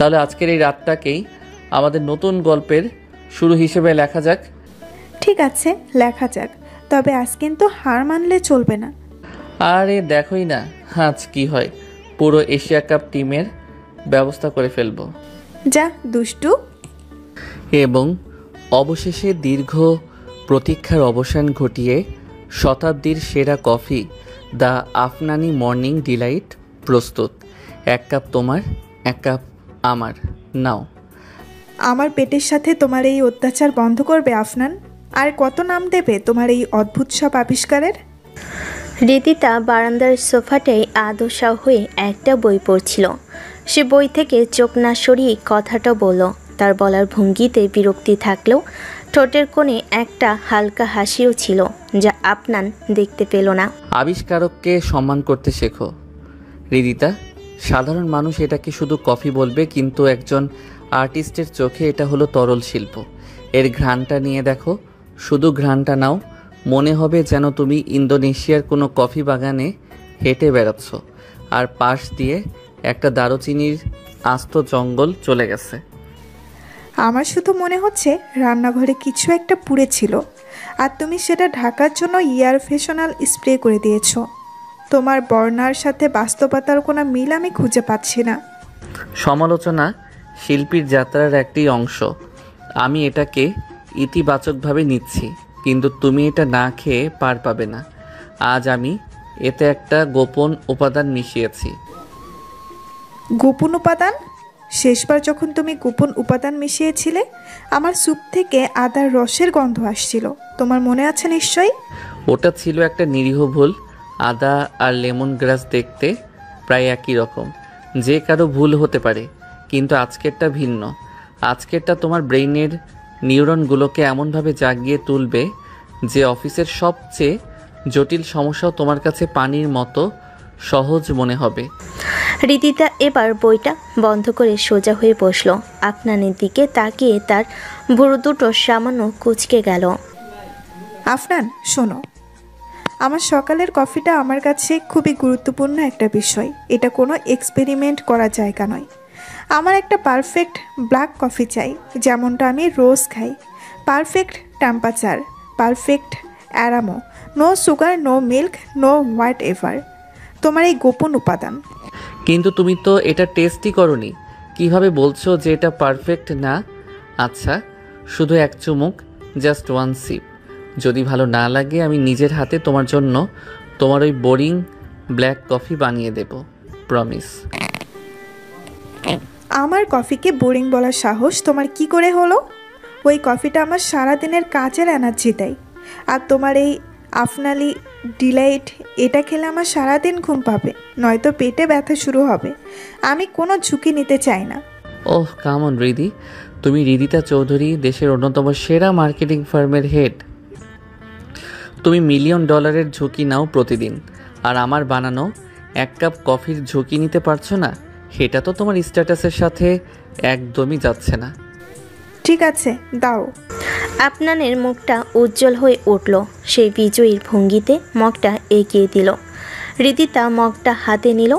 তাহলে আজকের এই রাতটাকেই আমাদের নতুন গল্পের শুরু হিসেবে লেখা যাক। ঠিক আছে, লেখা যাক, তবে আজ কিন্তু হার মানলে চলবে না। আরে দেখোই না আজ কি হয়, পুরো এশিয়া কাপ টিমের ব্যবস্থা করে ফেলবো। যা দুষ্টু। এবং অবশেষে দীর্ঘ প্রতীক্ষার অবসান ঘটিয়ে শতাব্দীর সেরা কফি দ্য আফনানি মর্নিং ডিলাইট প্রস্তুত। 1 কাপ তোমার, 1 কাপ আমার। নাও। আমার পেটের সাথে তোমার এই অত্যাচার বন্ধ করবে আফনান? আর কত নাম দেবে তোমার এই অদ্ভুত সব আবিষ্কারের? রিদিতা বারান্দার সোফাটায় আদশা হয়ে একটা বই পড়ছিল। সে বই থেকে চোখ না সরিয়ে কথাটা বলল। তার বলার ভঙ্গিতে বিরক্তি থাকলেও ঠোঁটের কোণে একটা হালকা হাসিও ছিল, যা আফনান দেখতে পেল না। আবিষ্কারককে সম্মান করতে শেখো রিদিতা। সাধারণ মানুষ এটাকে শুধু কফি বলবে, কিন্তু একজন আর্টিস্টের চোখে এটা হলো তরল শিল্প। এর ঘ্রাণটা নিয়ে দেখো, শুধু ঘ্রাণটা নাও, মনে হবে যেন তুমি ইন্দোনেশিয়ার কোনো কফি বাগানে হেঁটে বেড়াচ্ছ আর পাশ দিয়ে একটা দারুচিনির আস্ত জঙ্গল চলে গেছে। আমার শুধু মনে হচ্ছে রান্নাঘরে কিছু একটা পুড়ে ছিল, আর তুমি সেটা ঢাকার জন্য এয়ার ফ্রেশনার স্প্রে করে দিয়েছ। তোমার বর্ণার সাথে বাস্তবতার কোনো মিল আমি খুঁজে পাচ্ছি না। সমালোচনা শিল্পীর যাত্রার একটি অংশ। আমি এটাকে ইতিবাচকভাবে নিচ্ছি, কিন্তু তুমি এটা না খেয়ে পার পাবে না। আজ আমি এতে একটা গোপন উপাদান মিশিয়েছি। গোপন উপাদান? শেষবার যখন তুমি গোপন উপাদান মিশিয়েছিলে, আমার স্যুপ থেকে আদার রসের গন্ধ আসছিল। তোমার মনে আছে নিশ্চয়ই? ওটা ছিল একটা নিরীহ ভুল। আদা আর লেমন গ্রাস দেখতে প্রায় একই রকম, যে কারো ভুল হতে পারে, কিন্তু আজকেরটা ভিন্ন। আজকেরটা তোমার ব্রেইনের নিউরনগুলোকে এমনভাবে জাগিয়ে তুলবে যে অফিসের সবচেয়ে জটিল সমস্যাও তোমার কাছে পানির মতো সহজ মনে হবে। রিদিতা এবার বইটা বন্ধ করে সোজা হয়ে বসল। আফনানের দিকে তাকিয়ে তার ভুরু দুটো সামান্য কুঁচকে গেল। আফনান, শোনো, আমার সকালের কফিটা আমার কাছে খুবই গুরুত্বপূর্ণ একটা বিষয়। এটা কোনো এক্সপেরিমেন্ট করার জায়গা নয়। আমার একটা পারফেক্ট ব্ল্যাক কফি চাই, যেমনটা আমি রোজ খাই। Perfect temperature, perfect aroma, no sugar, no milk, no whatever. তোমার এই গোপন উপাদান। কিন্তু তুমি তো এটা টেস্টই করোনি, কিভাবে বলছো যে এটা পারফেক্ট না? আচ্ছা, শুধু এক চুমুক, জাস্ট 1 সিপ। যদি ভালো না লাগে আমি নিজের হাতে তোমার জন্য তোমার ওই বোরিং ব্ল্যাক কফি বানিয়ে দেব, প্রমিস। আমার কফিকে বোরিং বলার সাহস তোমার কি করে হলো? ওই কফিটা আমার সারাদিনের কাজের এনার্জি দেয়। আর তোমার এই আফনালি ডিলাইট, এটা খেলে আমার সারাদিন ঘুম পাবে, নয়তো পেটে ব্যথা শুরু হবে। আমি কোনো ঝুঁকি নিতে চাই না। ওহ কাম অন রিদি, তুমি রিদিতা চৌধুরী, দেশের অন্যতম সেরা মার্কেটিং ফার্মের হেড। তুমি $1 মিলিয়ন ঝুঁকি নাও প্রতিদিন, আর আমার বানানো 1 কাপ কফির ঝুঁকি নিতে পারছো না? সেটা তো তোমার স্ট্যাটাসের সাথে একদমই যাচ্ছে না। ঠিক আছে, দাও। আফনানের মুখটা উজ্জ্বল হয়ে উঠল। সেই বিজয়ীর ভঙ্গিতে মগটা এগিয়ে দিল। রিদিতা মগটা হাতে নিল,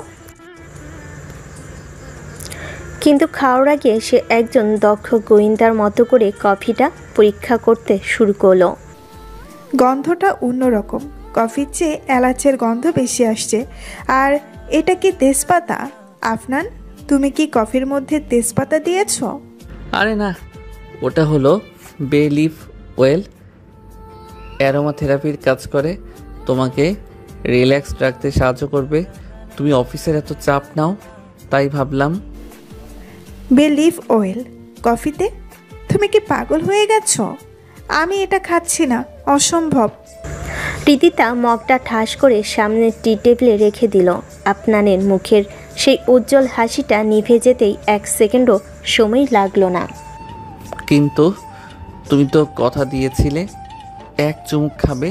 কিন্তু খাওয়ার আগে সে একজন দক্ষ গোয়েন্দার মতো করে কফিটা পরীক্ষা করতে শুরু করলো। গন্ধটা অন্যরকম, কফির চেয়ে এলাচের গন্ধ বেশি আসছে। আর এটা কি তেজপাতা? আফনান, তুমি কি কফির মধ্যে তেজপাতা দিয়েছ? আরে না, ওটা হলো বে লিফ অয়েল। অ্যারোমা থেরাপির কাজ করে, তোমাকে রিল্যাক্সড রাখতে সাহায্য করবে। তুমি অফিসের এত চাপ নাও, তাই ভাবলাম। বে লিফ অয়েল কফিতে? তুমি কি পাগল হয়ে গেছো? আমি এটা খাচ্ছি না, অসম্ভব। রিদিতা মগটা ঠাস করে সামনের টি টেবিলে রেখে দিল। আফনানের মুখের সেই উজ্জ্বল হাসিটা নিভে যেতেই 1 সেকেন্ডও সময় লাগলো না। কিন্তু তুমি তো কথা দিয়েছিলে 1 চুমুক খাবে।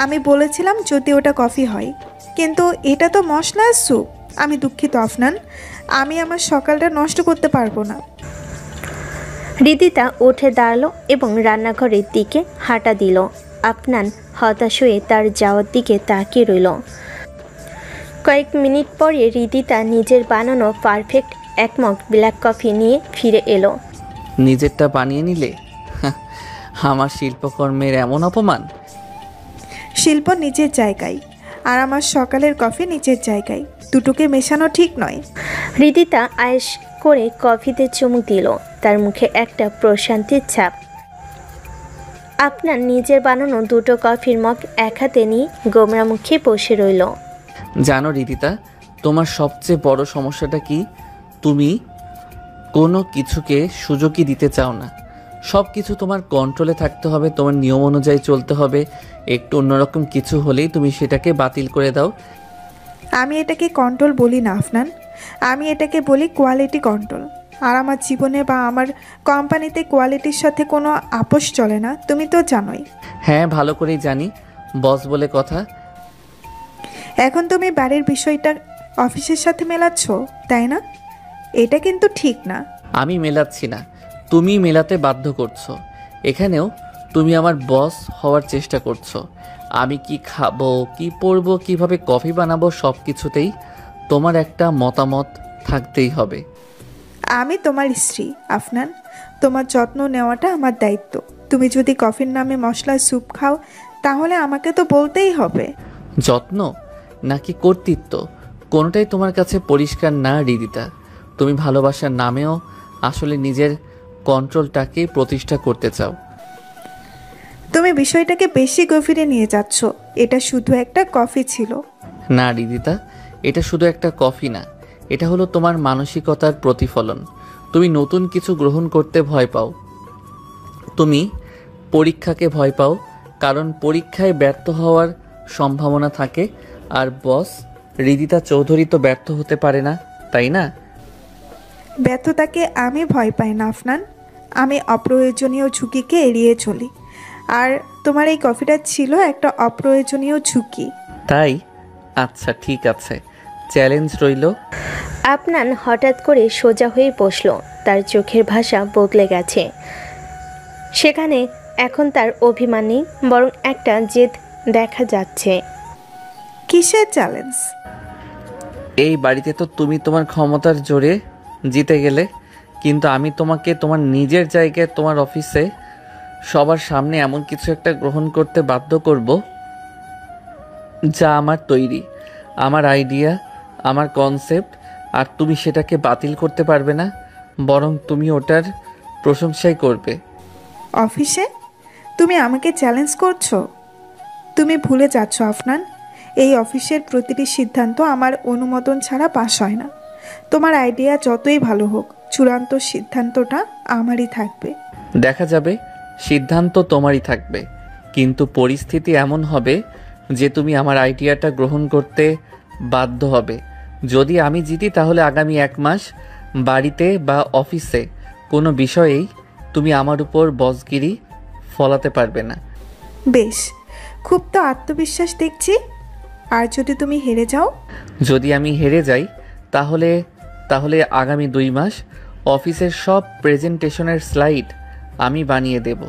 আমি বলেছিলাম যদি ওটা কফি হয়, কিন্তু এটা তো মশলার স্যুপ। আমি দুঃখিত আফনান, আমি আমার সকালটা নষ্ট করতে পারবো না। রিদিতা উঠে দাঁড়ালো এবং রান্নাঘরের দিকে হাঁটা দিল। আফনান হতাশ হয়ে তার যাওয়ার দিকে তাকিয়ে রইল। কয়েক মিনিট পরে রিদিতা নিজের বানানো পারফেক্ট এক মগ ব্ল্যাক কফি নিয়ে ফিরে এলো। নিজেরটা বানিয়ে নিলে? আমার শিল্পকর্মের এমন অপমান! শিল্প নিজের জায়গায়, আর আমার সকালের কফি নিজের জায়গায়, দুটোকে মেশানো ঠিক নয়। হৃদিতা আয়েশ করে কফিতে চুমুক দিল, তার মুখে একটা প্রশান্তির ছাপ। আপনার নিজের বানানো দুটো কফির মগ এক হাতে নিয়ে গোমরা মুখে বসে রইল। জানো রিদিতা, তোমার সবচেয়ে বড় সমস্যাটা কি? তুমি কোনো কিছুকে সুযোগই দিতে চাও না। সব কিছু তোমার কন্ট্রোলে থাকতে হবে, তোমার নিয়ম অনুযায়ী চলতে হবে। একটু অন্যরকম কিছু হলেই তুমি সেটাকে বাতিল করে দাও। আমি এটাকে কন্ট্রোল বলি না আফনান, আমি এটাকে বলি কোয়ালিটি কন্ট্রোল। আর আমার জীবনে বা আমার কোম্পানিতে কোয়ালিটির সাথে কোনো আপোষ চলে না, তুমি তো জানোই। হ্যাঁ, ভালো করেই জানি, বস বলে কথা। এখন তুমি বাড়ির বিষয়টা অফিসের সাথে মেলাচ্ছ, তাই না? এটা কিন্তু ঠিক না। আমি মেলাচ্ছি না, তুমি মেলাতে বাধ্য করছো। এখানেও তুমি আমার বস হওয়ার চেষ্টা করছো। আমি কি খাবো, কি পরবো, কিভাবে কফি বানাবো, সব কিছুতেই তোমার একটা মতামত থাকতেই হবে। আমি তোমার স্ত্রী আফনান, তোমার যত্ন নেওয়াটা আমার দায়িত্ব। তুমি যদি কফির নামে মশলার স্যুপ খাও, তাহলে আমাকে তো বলতেই হবে। যত্ন নাকি কর্তৃত্ব, কোনোটাই তোমার কাছে পরিষ্কার না রিদিতা। তুমি ভালোবাসার নামেও আসলে নিজের কন্ট্রোলটাকে প্রতিষ্ঠা করতে চাও। তুমি বিষয়টাকে বেশি গভীরে নিয়ে যাচ্ছ। এটা শুধু একটা কফি ছিল। না রিদিতা, এটা শুধু একটা কফি না, এটা হলো তোমার মানসিকতার প্রতিফলন। তুমি নতুন কিছু গ্রহণ করতে ভয় পাও, তুমি পরীক্ষাকে ভয় পাও, কারণ পরীক্ষায় ব্যর্থ হওয়ার সম্ভাবনা থাকে। আর বস রিদিতা চৌধুরী তো ব্যর্থ হতে পারে না, তাই না? ব্যর্থতাকে আমি ভয় পাই না আফনান, আমি অপ্রয়োজনীয় ঝুঁকিকে এড়িয়ে চলি। আর তোমার এই কফিটা ছিল একটা অপ্রয়োজনীয় ঝুঁকি। তাই? আচ্ছা ঠিক আছে, চ্যালেঞ্জ রইল। আপনার হঠাৎ করে সোজা হয়ে বসলো, তার চোখের ভাষা বদলে গেছে। সেখানে এখন তার অভিমান নেই, বরং একটা জেদ দেখা যাচ্ছে। কিসের চ্যালেঞ্জ? এই বাড়িতে তো তুমি তোমার ক্ষমতার জোরে জিতে গেলে, কিন্তু আমি তোমাকে তোমার নিজের জায়গায়, তোমার অফিসে সবার সামনে এমন কিছু একটা গ্রহণ করতে বাধ্য করব যা আমার তৈরি, আমার আইডিয়া, আমার কনসেপ্ট। আর তুমি সেটাকে বাতিল করতে পারবে না, বরং তুমি ওটার প্রশংসাই করবে। অফিসে তুমি আমাকে চ্যালেঞ্জ করছো? তুমি ভুলে যাচ্ছ আফনান, এই অফিসের প্রতিটি সিদ্ধান্ত আমার অনুমোদন ছাড়া পাস হয় না। তোমার আইডিয়া যতই ভালো হোক, চূড়ান্ত সিদ্ধান্তটা আমারই থাকবে। দেখা যাবে, সিদ্ধান্ত তোমারই থাকবে, কিন্তু পরিস্থিতি এমন হবে যে তুমি আমার আইডিয়াটা গ্রহণ করতে বাধ্য হবে। যদি আমি জিতি, তাহলে আগামী 1 মাস বাড়িতে বা অফিসে কোনো বিষয়েই তুমি আমার উপর বসগিরি ফলাতে পারবে না। বেশ, খুব তো আত্মবিশ্বাস দেখছি। আর যদি তুমি হেরে যাও? যদি আমি হেরে যাই, তাহলে আগামী 2 মাস অফিসের সব প্রেজেন্টেশনের স্লাইড আমি বানিয়ে দেব,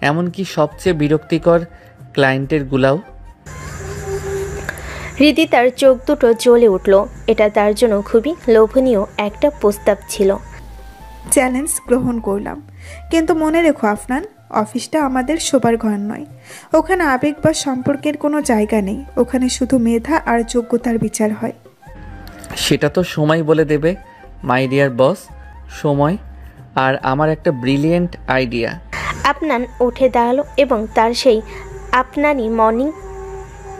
এমনকি সবচেয়ে বিরক্তিকর ক্লায়েন্টের গুলাও। হৃদিতার চোখ দুটো জ্বলে উঠল। এটা তার জন্য খুবই লোভনীয় একটা প্রস্তাব ছিল। চ্যালেঞ্জ গ্রহণ করলাম, কিন্তু মনে রেখো আফনান, অফিসটা আমাদের শোবার ঘর নয়। ওখানে আবেগ বা সম্পর্কের কোনো জায়গা নেই। ওখানে শুধু মেধা আর যোগ্যতার বিচার হয়। সেটা তো সময় বলে দেবে মাই ডিয়ার বস। সময় আর আমার একটা ব্রিলিয়েন্ট আইডিয়া। আপনান উঠে দাঁড়ালো এবং তার সেই আপনারই মর্নিং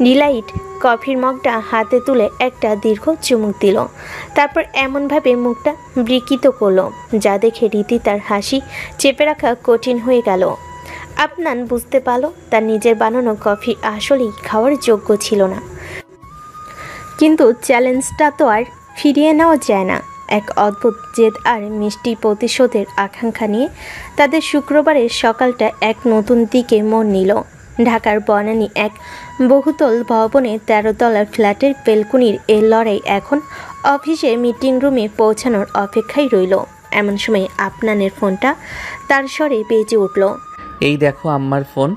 ডিলাইট কফির মগটা হাতে তুলে একটা দীর্ঘ চুমুক দিল। তারপর এমনভাবে মুখটা বিকৃত করলো যা দেখে রীতি তার হাসি চেপে রাখা কঠিন হয়ে গেল। আপনান বুঝতে পারল তার নিজের বানানো কফি আসলেই খাওয়ার যোগ্য ছিল না, কিন্তু চ্যালেঞ্জটা তো আর ফিরিয়ে নেওয়া যায় না। এক অদ্ভুত জেদ আর মিষ্টি প্রতিশোধের আকাঙ্ক্ষা নিয়ে তাদের শুক্রবারের সকালটা এক নতুন দিকে মোড় নিল। ঢাকার বনানী এক বহুতল ভবনে 13 তলার ফ্ল্যাটের বেলকুনির এই লড়াই এখন অফিসে মিটিং রুমে পৌঁছানোর অপেক্ষায় রইল। এমন সময় আপনানের ফোনটা তার স্বরে বেজে উঠল। এই দেখো আম্মার ফোন।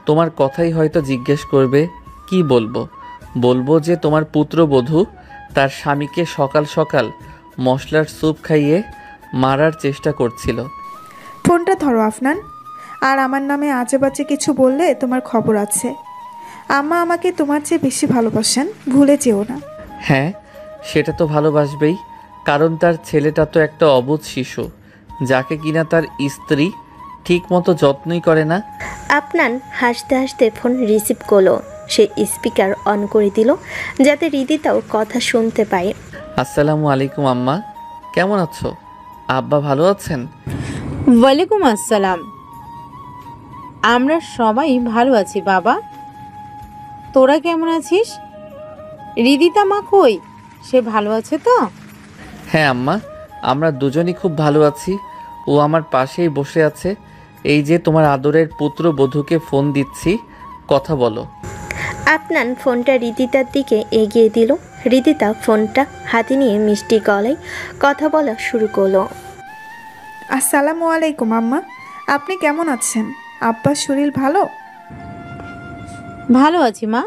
তোমার কথাই হয়তো জিজ্ঞেস করবে, কি বলবো? বলবো যে তোমার পুত্রবধূ তার স্বামীকে সকাল সকাল মশলার স্যুপ খাইয়ে মারার চেষ্টা করছিল। ফোনটা ধরো আফনান। আর আমার নামে আজে বাজে কিছু বললে তোমার খবর আছে। আম্মা আমাকে তোমার চেয়ে বেশি ভালোবাসেন, ভুলে যেও না। হ্যাঁ, সেটা তো ভালোবাসবেই, কারণ তার ছেলেটা তো একটা অবুঝ শিশু, যাকে কিনা তার স্ত্রী ঠিক মতো যত্নই করে না। আপনান হাসতে হাসতে ফোন রিসিভ করলো। সে স্পিকার অন করে দিল যাতে রিদিতাও কথা শুনতে পায়। আসসালামু আলাইকুম আম্মা, কেমন আছো? আব্বা ভালো আছেন? ওয়ালাইকুম আসসালাম। আমরা সবাই ভালো আছি বাবা, তোরা কেমন আছিস? রিদিতা মা কই, সে ভালো আছে তো? হ্যাঁ আম্মা, আমরা দুজনই খুব ভালো আছি। ও আমার পাশেই বসে আছে। এই যে তোমার আদরের পুত্রবধূকে ফোন দিচ্ছি, কথা বলো। আপনান ফোনটা রিদিতার দিকে এগিয়ে দিল। রিদিতা ফোনটা হাতে নিয়ে মিষ্টি গলায় কথা বলা শুরু করলো। আসসালামু আলাইকুম আম্মা, আপনি কেমন আছেন? আব্বার শরীর ভালো? ভালো আছি মা,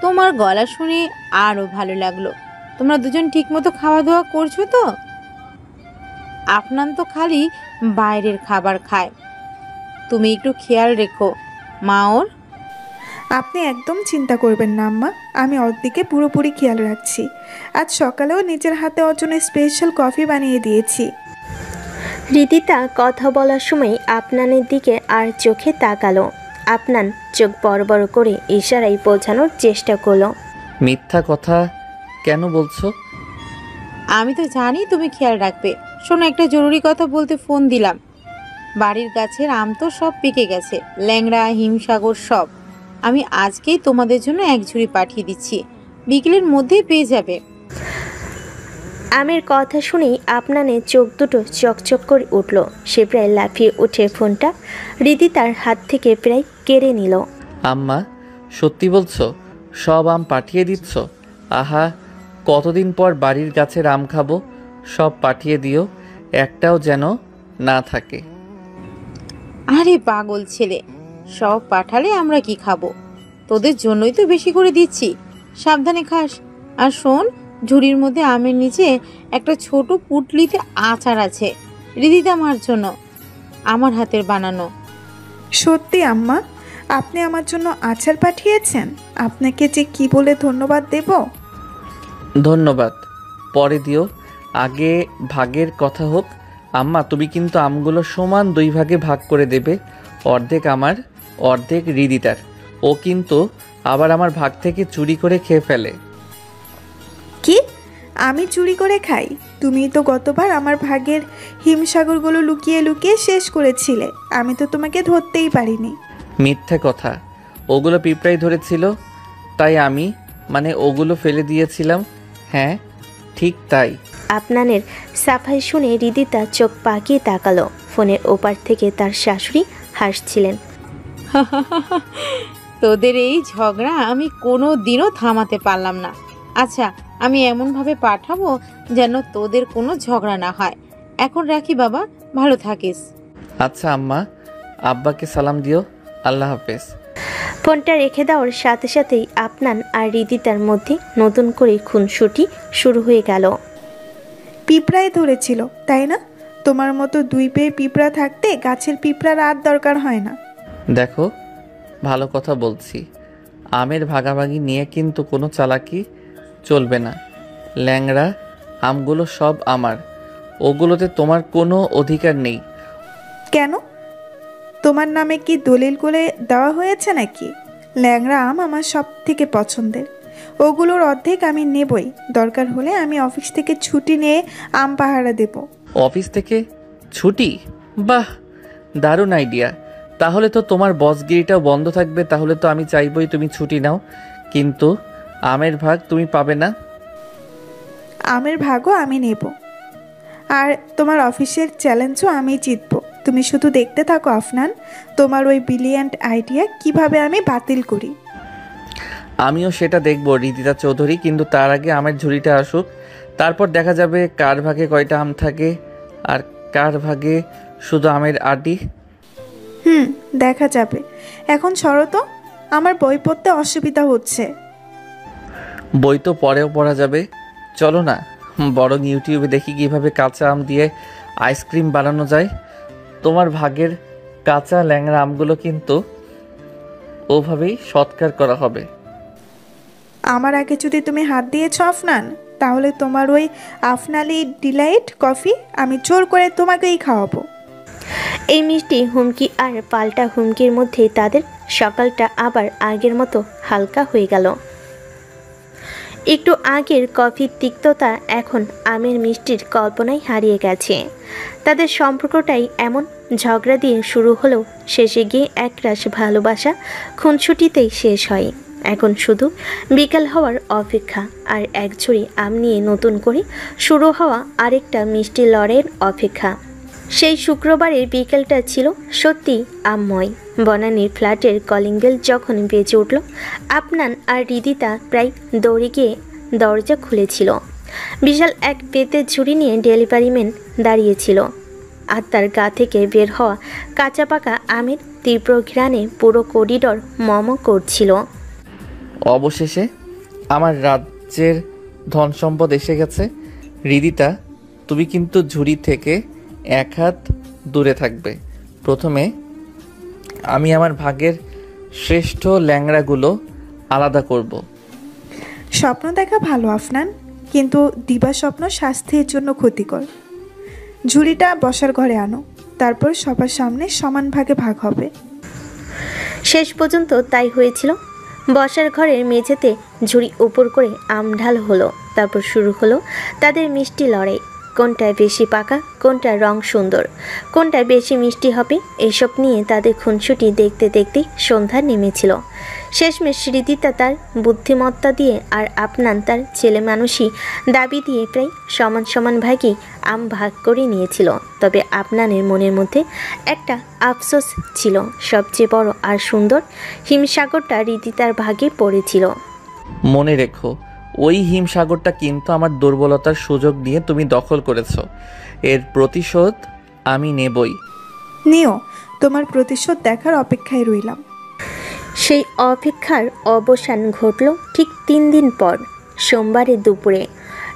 তোমার গলা শুনে আরও ভালো লাগলো। তোমরা দুজন ঠিকমতো খাওয়া দাওয়া করছো তো? আপনার তো খালি বাইরের খাবার খায়, তুমি একটু খেয়াল রেখো মা ওর। আপনি একদম চিন্তা করবেন না আম্মা, আমি ওর দিকে পুরোপুরি খেয়াল রাখছি। আজ সকালেও নিজের হাতে ওর জন্য স্পেশাল কফি বানিয়ে দিয়েছি। রিদিতা কথা বলার সময় আপনানের দিকে আর চোখে তাকালো। আপনান চোখ বড় বড় করে ইশারায় বোঝানোর চেষ্টা করলো। মিথ্যা কথা কেন বলছো? আমি তো জানি তুমি খেয়াল রাখবে। শোনো, একটা জরুরি কথা বলতে ফোন দিলাম। বাড়ির গাছের আম তো সব পেকে গেছে, ল্যাংড়া হিমসাগর সব। আমি আজকেই তোমাদের জন্য এক ঝুড়ি পাঠিয়ে দিচ্ছি, বিকেলের মধ্যেই পেয়ে যাবে। আমের কথা শুনেই আপনানের চোখ দুটো চকচক করে উঠল। সে প্রায় লাফিয়ে উঠে ফোনটা রিদিতার হাত থেকে প্রায় কেড়ে নিল। আম্মা, সত্যি বলছো? সব আম পাঠিয়ে দিচ্ছ? আহা, কতদিন পর বাড়ির গাছের আম খাবো। সব পাঠিয়ে দিও, একটাও যেন না থাকে। আরে পাগল ছেলে, সব পাঠালে আমরা কি খাবো? তোদের জন্যই তো বেশি করে দিচ্ছি, সাবধানে খাস। আর শোন, ঝুড়ির মধ্যে আমের নিচে একটা ছোট পুটলিতে আচার আছে, রিদিতা মার জন্য, আমার হাতের বানানো। সত্যি আম্মা, আপনি আমার জন্য আচার পাঠিয়েছেন? আপনাকে যে কি বলে ধন্যবাদ দেব। ধন্যবাদ পরে দিও, আগে ভাগের কথা হোক। আম্মা, তুমি কিন্তু আমগুলো সমান 2 ভাগে ভাগ করে দেবে, অর্ধেক আমার, অর্ধেক রিদিতার। ও কিন্তু আবার আমার ভাগ থেকে চুরি করে খেয়ে ফেলে। কি? আমি চুরি করে খাই? তুমি তো গতবার আমার ভাগের হিমসাগরগুলো লুকিয়ে লুকিয়ে শেষ করেছিলে, আমি তো তোমাকে ধরতেই পারিনি। মিথ্যে কথা, ওগুলো পিঁপড়াই ধরেছিল, তাই আমি ওগুলো ফেলে দিয়েছিলাম। হ্যাঁ, ঠিক তাই। আপনানের সাফাই শুনে রিদিতা চোখ পাকিয়ে তাকালো। ফোনের ওপার থেকে তার শাশুড়ি হাসছিলেন। তোদের এই ঝগড়া আমি কোনো দিনও থামাতে পারলাম না। আচ্ছা, আমি এমনভাবে পাঠাবো যেন তোদের কোনো ঝগড়া না হয়। এখন রাখি বাবা, ভালো থাকিস। আচ্ছা আম্মা, আব্বাকে সালাম দিও। আল্লাহ হাফেজ। ফোনটা রেখে দেওয়ার সাথে সাথেই আপনান আর রিদিতার মধ্যে নতুন করে খুনসুটি শুরু হয়ে গেল। পিঁপড়াই ধরেছিল, তাই না? তোমার মতো 2 পেয়ে পিঁপড়া থাকতে গাছের পিঁপড়ার আর দরকার হয় না। দেখো, ভালো কথা বলছি, আমের ভাগাভাগি নিয়ে কিন্তু কোনো চালাকি চলবে না। ল্যাংড়া আমগুলো সব আমার, ওগুলোতে তোমার কোনো অধিকার নেই। কেন? তোমার নামে কি দলিল করে দেওয়া হয়েছে নাকি? ল্যাংড়া আম আমার সব থেকে পছন্দের, ওগুলোর অর্ধেক আমি নেবই। দরকার হলে আমি অফিস থেকে ছুটি নিয়ে আম পাহারা দেব। অফিস থেকে ছুটি? বাহ, দারুণ আইডিয়া। তাহলে তো তোমার বসগিরিটাও বন্ধ থাকবে। তাহলে তো আমি চাইবই তুমি ছুটি নাও, কিন্তু আমের ভাগ তুমি পাবে না। আমের ভাগও আমি নেব, আর তোমার অফিসের চ্যালেঞ্জও আমি জিতব। তুমি শুধু দেখতে থাকো আফনান, তোমার ওই ব্রিলিয়ান্ট আইডিয়া কিভাবে আমি বাতিল করি। আমিও সেটা দেখব রিদিতা চৌধুরী, কিন্তু তার আগে আমের ঝুড়িটা আসুক, তারপর দেখা যাবে কার ভাগে কয়টা আম থাকে আর কার ভাগে শুধু আমের আটি। দেখা যাবে। এখন সরো তো, আমার বই পড়তে অসুবিধা হচ্ছে। বই তো পরেও পড়া যাবে, চলো না বরং ইউটিউবে দেখি কিভাবে কাঁচা আম দিয়ে আইসক্রিম বানানো যায়। তোমার ভাগের কাঁচা ল্যাংড়া আমগুলো কিন্তু ওভাবেই সৎকার করা হবে। আমার আগে যদি তুমি হাত দিয়েছ আফনান, তাহলে তোমার ওই আফনালি ডিলাইট কফি আমি জোর করে তোমাকেই খাওয়াবো। এই মিষ্টি হুমকি আর পাল্টা হুমকির মধ্যে তাদের সকালটা আবার আগের মতো হালকা হয়ে গেল। একটু আগের কফির তিক্ততা এখন আমের মিষ্টির কল্পনায় হারিয়ে গেছে। তাদের সম্পর্কটাই এমন ঝগড়া দিয়ে শুরু হলেও শেষে গিয়ে একরাশ ভালোবাসা খুনসুটিতেই শেষ হয়। এখন শুধু বিকাল হওয়ার অপেক্ষা আর এক ঝুড়ি আম নিয়ে নতুন করে শুরু হওয়া আরেকটা মিষ্টি লড়াইয়ের অপেক্ষা। সেই শুক্রবারের বিকেলটা ছিল সত্যি আম্ময়। বনানীর ফ্ল্যাটের কলিং বেল যখন বেজে উঠল, আফনান আর রিদিতা প্রায় দৌড়ে গিয়ে দরজা খুলেছিল। বিশাল এক পেতের ঝুড়ি নিয়ে ডেলিভারি ম্যান দাঁড়িয়েছিল, আর তার গা থেকে বের হওয়া কাঁচা পাকা আমের তীব্র ঘ্রাণে পুরো করিডর মম করছিল। অবশেষে আমার রাজ্যের ধন সম্পদ এসে গেছে। রিদিতা, তুমি কিন্তু ঝুড়ি থেকে এক হাত দূরে থাকবে। প্রথমে আমি আমার ভাগের শ্রেষ্ঠ ল্যাংড়াগুলো আলাদা করব। স্বপ্ন দেখা ভালো আফনান, কিন্তু দিবা স্বপ্ন স্বাস্থ্যের জন্য ক্ষতিকর। ঝুড়িটা বসার ঘরে আনো, তারপর সবার সামনে সমান ভাগে ভাগ হবে। শেষ পর্যন্ত তাই হয়েছিল। বসার ঘরের মেঝেতে ঝুড়ি উপর করে আম ঢাল হলো। তারপর শুরু হলো তাদের মিষ্টি লড়াই। কোনটায় বেশি পাকা, কোনটা রং সুন্দর, কোনটায় বেশি মিষ্টি হবে, এসব নিয়ে তাদের খুনসুটি দেখতে দেখতে সন্ধ্যা নেমেছিল। শেষমেশ রিদিতা তার বুদ্ধিমত্তা দিয়ে আর আফনান তার ছেলে মানুষই দাবি দিয়ে প্রায় সমান সমান ভাগই আম ভাগ করে নিয়েছিল। তবে আফনানের মনের মধ্যে একটা আফসোস ছিল, সবচেয়ে বড় আর সুন্দর হিমসাগরটা রিদিতার ভাগে পড়েছিল। মনে রেখো, ওই হিমসাগরটা কিন্তু আমার দুর্বলতার সুযোগ নিয়ে তুমি দখল করেছো। এর প্রতিশোধ আমি নেবই। নিও, তোমার প্রতিশোধ দেখার অপেক্ষায় রইলাম। সেই অপেক্ষার অবসান ঘটল ঠিক 3 দিন পর, সোমবারের দুপুরে।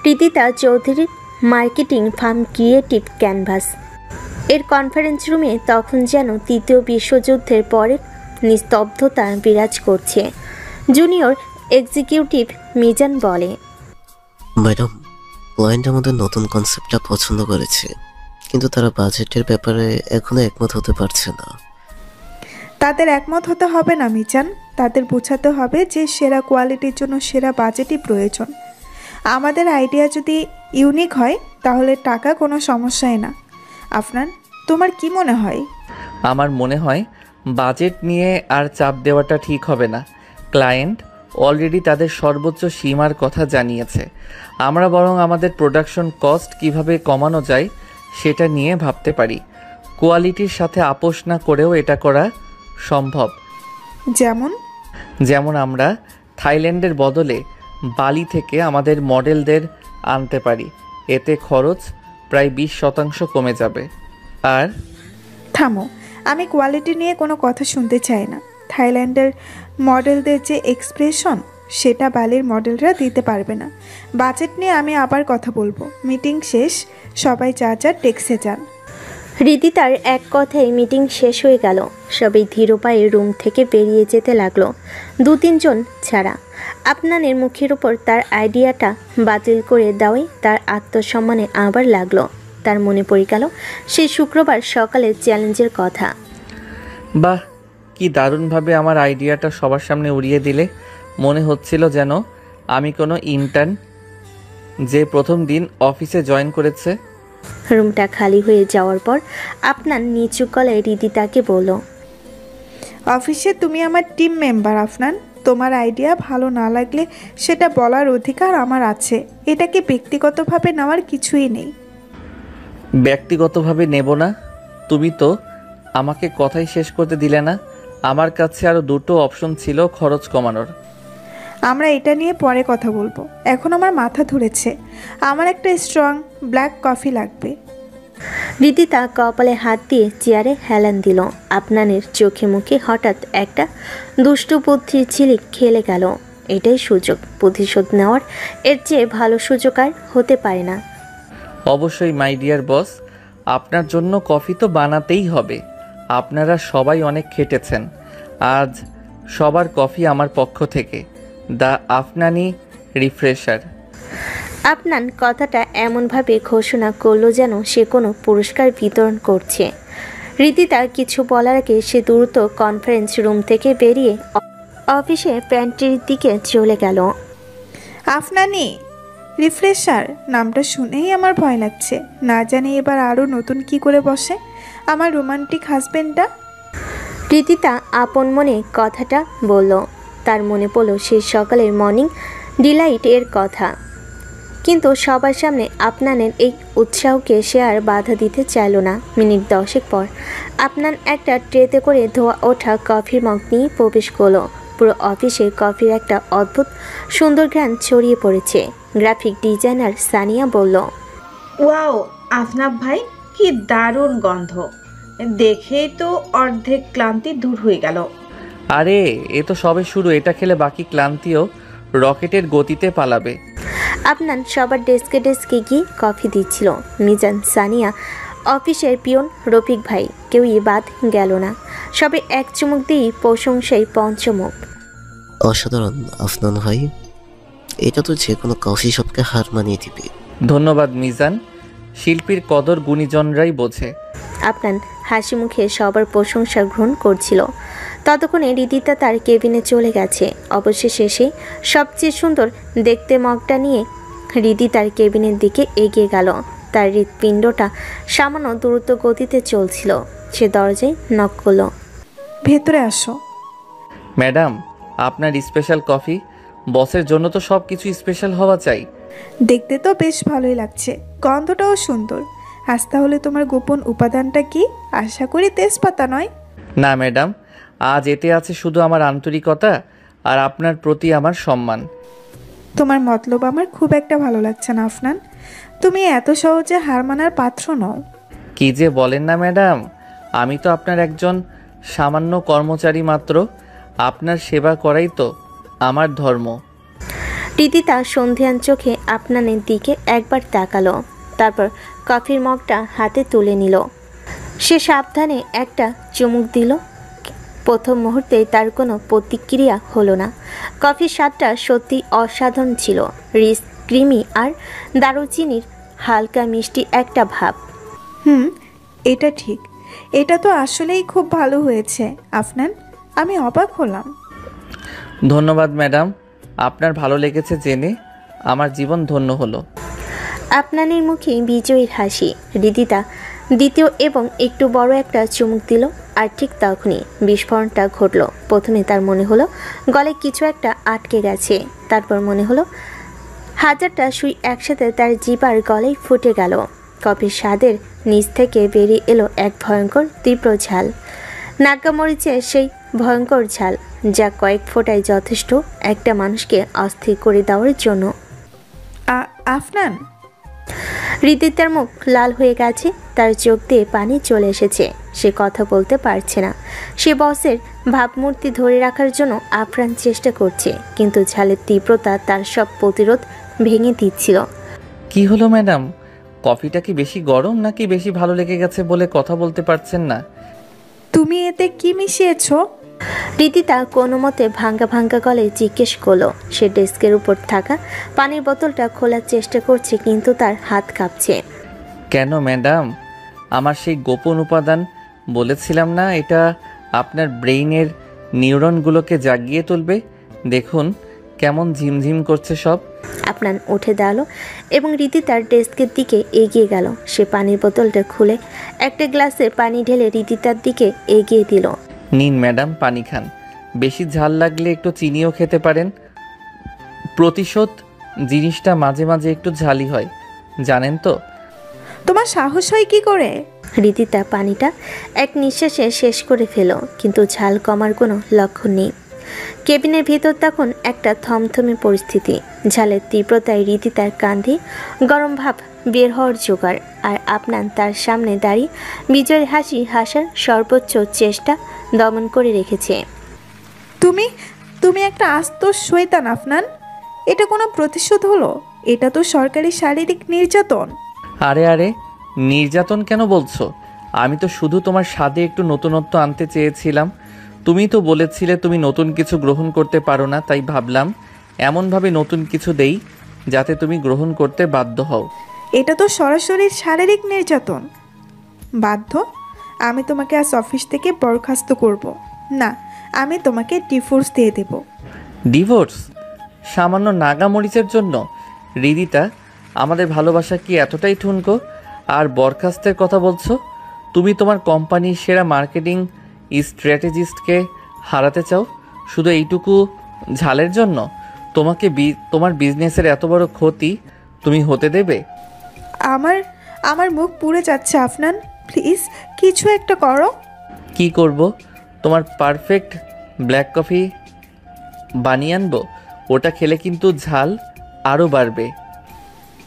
রিদিতা চৌধুরীর মার্কেটিং ফার্ম ক্রিয়েটিভ ক্যানভাস এর কনফারেন্স রুমে তখন যেন তৃতীয় বিশ্বযুদ্ধের পরের নিস্তব্ধতা বিরাজ করছে। জুনিয়র এক্সিকিউটিভ মিজান বলে, ম্যাডাম, ক্লায়েন্ট আমাদের নতুন কনসেপ্টটা পছন্দ করেছে, কিন্তু তারা বাজেটের ব্যাপারে এখনো একমত হতে পারছে না। তাদের একমত হতে হবে না মিজান, তাদের বোঝাতে হবে যে সেরা কোয়ালিটির জন্য সেরা বাজেটই প্রয়োজন। আমাদের আইডিয়া যদি ইউনিক হয় তাহলে টাকা কোনো সমস্যাই না। আফনান, তোমার কি মনে হয়? আমার মনে হয় বাজেট নিয়ে আর চাপ দেওয়াটা ঠিক হবে না। ক্লায়েন্ট অলরেডি তাদের সর্বোচ্চ সীমার কথা জানিয়েছে। আমরা বরং আমাদের প্রোডাকশন কস্ট কিভাবে কমানো যায় সেটা নিয়ে ভাবতে পারি। কোয়ালিটির সাথে আপোষ না করেও এটা করা সম্ভব। যেমন আমরা থাইল্যান্ডের বদলে বালি থেকে আমাদের মডেলদের আনতে পারি। এতে খরচ প্রায় 20% কমে যাবে। আর থামো, আমি কোয়ালিটি নিয়ে কোনো কথা শুনতে চাই না। থাইল্যান্ডের মডেলদের যে এক্সপ্রেশন সেটা বালির মডেলরা দিতে পারবে না। বাজেট নিয়ে আমি আবার কথা বলবো। মিটিং শেষ, সবাই যার যার ডেস্কে যান। রিদিতার এক কথায় মিটিং শেষ হয়ে গেল। সবাই ধীর পায়ে রুম থেকে বেরিয়ে যেতে লাগলো, 2-3 জন ছাড়া। আফনানের মুখের উপর তার আইডিয়াটা বাতিল করে দেওয়াই তার আত্মসম্মানে আবার লাগলো। তার মনে পড়ে গেল সেই শুক্রবার সকালের চ্যালেঞ্জের কথা। বাহ, কি দারুণভাবে আমার আইডিয়াটা সবার সামনে উড়িয়ে দিলে। মনে হচ্ছিল যেন আমি কোনো ইন্টার্ন যে প্রথম দিন অফিসে জয়েন করেছে। রুমটা খালি হয়ে যাওয়ার পর আফনান নিচু গলায় রিদিতাকে বলল, অফিসে তুমি আমার টিম মেম্বার আফনান। তোমার আইডিয়া ভালো না লাগলে সেটা বলার অধিকার আমার আছে। এটাকে ব্যক্তিগতভাবে নেওয়ার কিছুই নেই। ব্যক্তিগতভাবে নেব না? তুমি তো আমাকে কথাই শেষ করতে দিলে না। আমার কাছে আরও 2টো অপশন ছিল খরচ কমানোর। আমরা এটা নিয়ে পরে কথা বলবো। এখন আমার মাথা ধরেছে, আমার একটা স্ট্রং ব্ল্যাক কফি লাগবে। রিদিতা কপালে হাত দিয়ে চেয়ারে হেলান দিল। আফনানের চোখে মুখে হঠাৎ একটা দুষ্টু বুদ্ধির ঝিলিক খেলে গেল। এটাই সুযোগ, প্রতিশোধ নেওয়ার এর চেয়ে ভালো সুযোগ আর হতে পারে না। অবশ্যই মাই ডিয়ার বস, আপনার জন্য কফি তো বানাতেই হবে। আপনারা সবাই অনেক খেটেছেন। আজ সবার কফি আমার পক্ষ থেকে, দ্য আফনানি রিফ্রেশার। আপনার কথাটা এমনভাবে ঘোষণা করলো যেন সে কোনো পুরস্কার বিতরণ করছে। রিদিতা কিছু বলার আগে সে দ্রুত কনফারেন্স রুম থেকে বেরিয়ে অফিসে প্যান্ট্রির দিকে চলে গেল। আফনানি রিফ্রেশার নামটা শুনেই আমার ভয় লাগছে। না জানি এবার আরও নতুন কি করে বসে আমার রোমান্টিক হাজবেন্ডটা। রিদিতা আপন মনে কথাটা বলল। তার মনে পড়ল সেই সকালের মর্নিং ডিলাইট এর কথা, কিন্তু সবার সামনে আপনানের এই উৎসাহকে সে আর বাধা দিতে চাইল না। মিনিট 10 পর আপনার একটা ট্রেতে করে ধোয়া ওঠা কফির মগ নিয়ে প্রবেশ করলো। পুরো অফিসে কফির একটা অদ্ভুত সুন্দর ঘ্রাণ ছড়িয়ে পড়েছে। গ্রাফিক ডিজাইনার সানিয়া বলল, ওয়াও আফনাব ভাই, কি দারুণ গন্ধ! দেখেই তো অর্ধেক ক্লান্তি দূর হয়ে গেল। আরে এ তো সবে শুরু, এটা খেলে বাকি ক্লান্তিও রকেটের গতিতে পালাবে। আপনার সবার ডেস্কে ডেস্কে গিয়ে কফি দিচ্ছিল। মিজান, সানিয়া, অফিসের পিয়ন, রফিক ভাই, কেউই বাদ গেল না। সবে এক চুমুক দিয়েই প্রশংসায় পঞ্চমুখ। অসাধারণ আফনান ভাই, এটা তো যে কোনো কফি শপকে হার মানিয়ে দিবে। ধন্যবাদ মিজান, শিল্পীর কদর গুণীজনরাই বোঝে। আপনার হাসি মুখে সবার প্রশংসা গ্রহণ করছিল। ততক্ষণে রিদিতা তার কেবিনে চলে গেছে। অবশেষে সে সবচেয়ে সুন্দর দেখতে মগটা নিয়ে রিদিতার কেবিনের দিকে এগিয়ে গেল। তার হৃৎপিণ্ডটা সামান্য দ্রুত গতিতে চলছিল। সে দরজায় নক করল। ভেতরে আসো। ম্যাডাম, আপনার স্পেশাল কফি। বসের জন্য তো সব কিছু স্পেশাল হওয়া চাই। দেখতে তো বেশ ভালোই লাগছে, গন্ধটাও সুন্দর। আজ তাহলে তোমার গোপন উপাদানটা কি? আশা করি তেজপাতা নয়। না ম্যাডাম, আজ এতে আছে শুধু আমার আন্তরিকতা আর আপনার প্রতি আমার সম্মান। তোমার মতলব আমার খুব একটা ভালো লাগছে না আফনান। তুমি এত সহজে হার মানার পাত্র নও। কি যে বলেন না ম্যাডাম, আমি তো আপনার একজন সামান্য কর্মচারী মাত্র। আপনার সেবা করাই তো আমার ধর্ম। রিদিতা সন্ধিয়ান চোখে আপনানের দিকে একবার তাকালো, তারপর কফির মগটা হাতে তুলে নিল। সে সাবধানে একটা চুমুক দিল। প্রথম মুহূর্তে তার কোনো প্রতিক্রিয়া হলো না। কফির স্বাদটা সত্যি অসাধারণ ছিল। রিচ, ক্রিমি আর দারুচিনির হালকা মিষ্টি একটা ভাব। এটা ঠিক। এটা তো আসলেই খুব ভালো হয়েছে আফনান, আমি অবাক হলাম। ধন্যবাদ ম্যাডাম, আপনার ভালো লেগেছে জেনে আমার জীবন ধন্য হলো। আপনানের মুখে বিজয়ীর হাসি। রিদিতা দ্বিতীয় এবং একটু বড় একটা চুমুক দিল। আর ঠিক তখনই বিস্ফোরণটা ঘটল। প্রথমে তার মনে হলো গলায় কিছু একটা আটকে গেছে। তারপর মনে হলো হাজারটা সুই একসাথে তার জিবার গলায় ফুটে গেল। কফির স্বাদের নিচ থেকে বেরিয়ে এলো এক ভয়ঙ্কর তীব্র ঝাল। নাগামরিচের সেই ভয়ঙ্কর ঝাল, যা কয়েক ফোঁটায় যথেষ্ট একটা মানুষকে অস্থির করে দেওয়ার জন্য। আফনান। রিদিতার মুখ লাল হয়ে গেছে, তার চোখ দিয়ে পানি চলে এসেছে। সে কথা বলতে পারছে না। সে বসের ভাবমূর্তি ধরে রাখার জন্য আপ্রাণ চেষ্টা করছে, কিন্তু ঝালের তীব্রতা তার সব প্রতিরোধ ভেঙে দিচ্ছিল। কি হলো ম্যাডাম, কফিটা কি বেশি গরম নাকি বেশি ভালো লেগে গেছে বলে কথা বলতে পারছেন না? তুমি এতে কি মিশিয়েছো? রিদিতা কোনো মতে ভাঙ্গা ভাঙ্গা গলায় জিজ্ঞেস করলো। সে ডেস্কের উপর থাকা পানির বোতলটা খোলার চেষ্টা করছে, কিন্তু তার হাত কাঁপছে। কেন ম্যাডাম, আমার সেই গোপন উপাদান বলেছিলাম না, এটা আপনার ব্রেইনের নিউরনগুলোকে জাগিয়ে তুলবে। দেখুন কেমন ঝিমঝিম করছে সব। আপনার উঠে দাঁড়ালো এবং রিদিতার ডেস্কের দিকে এগিয়ে গেল। সে পানির বোতলটা খুলে একটা গ্লাসে পানি ঢেলে রিদিতার দিকে এগিয়ে দিল। নিন ম্যাডাম, পানি খান। বেশি ঝাল লাগলে একটু চিনিও খেতে পারেন। প্রতিশোধ জিনিসটা মাঝে মাঝে একটু ঝালই হয়, জানেন তো। তোমার সাহস হয় কি করে? রিদিতা পানিটা এক নিঃশ্বাসে শেষ করে ফেল, কিন্তু ঝাল কমার কোনো লক্ষণ নেই। কেবিনের ভেতর তখন একটা থমথমে পরিস্থিতি। ঝালের তীব্রতায় রিদিতার কাঁধে গরম ভাব বের হওয়ার জোগাড়। আর আপনার তার সামনে দাঁড়িয়ে বিজয়ের হাসি হাসার সর্বোচ্চ চেষ্টা দমন করে রেখেছে। তুমি তুমি একটা আস্ত শয়তান আফনান। এটা কোনো প্রতিশোধ হলো? এটা তো সরকারি শারীরিক নির্যাতন। আরে আরে, নির্যাতন কেন বলছো? আমি তো শুধু তোমার স্বাদে একটু নতুনত্ব আনতে চেয়েছিলাম। তুমি তো বলেছিলে তুমি নতুন কিছু গ্রহণ করতে পারো না, তাই ভাবলাম এমনভাবে নতুন কিছু দেই যাতে তুমি গ্রহণ করতে বাধ্য হও। এটা তো সরাসরি শারীরিক নির্যাতন। বাধ্য? আমি তোমাকে আজ অফিস থেকে বরখাস্ত করব। না, আমি তোমাকে ডিভোর্স দিয়ে দেব। ডিভোর্স? সামান্য নাগামরিচের জন্য? হৃদিতা, আমাদের ভালোবাসা কি এতটাই ঠুনকো? আর বরখাস্তের কথা বলছো? তুমি তোমার কোম্পানির সেরা মার্কেটিং স্ট্র্যাটেজিস্টকে হারাতে চাও শুধু এইটুকু ঝালের জন্য? তোমার বিজনেসের এত বড় ক্ষতি তুমি হতে দেবে? আমার আমার মুখ পুড়ে যাচ্ছে আফনান, প্লিজ কিছু একটা করো। কি করব? তোমার পারফেক্ট ব্ল্যাক কফি বানিয়ে আনবো। ওটা খেলে কিন্তু ঝাল আরও বাড়বে।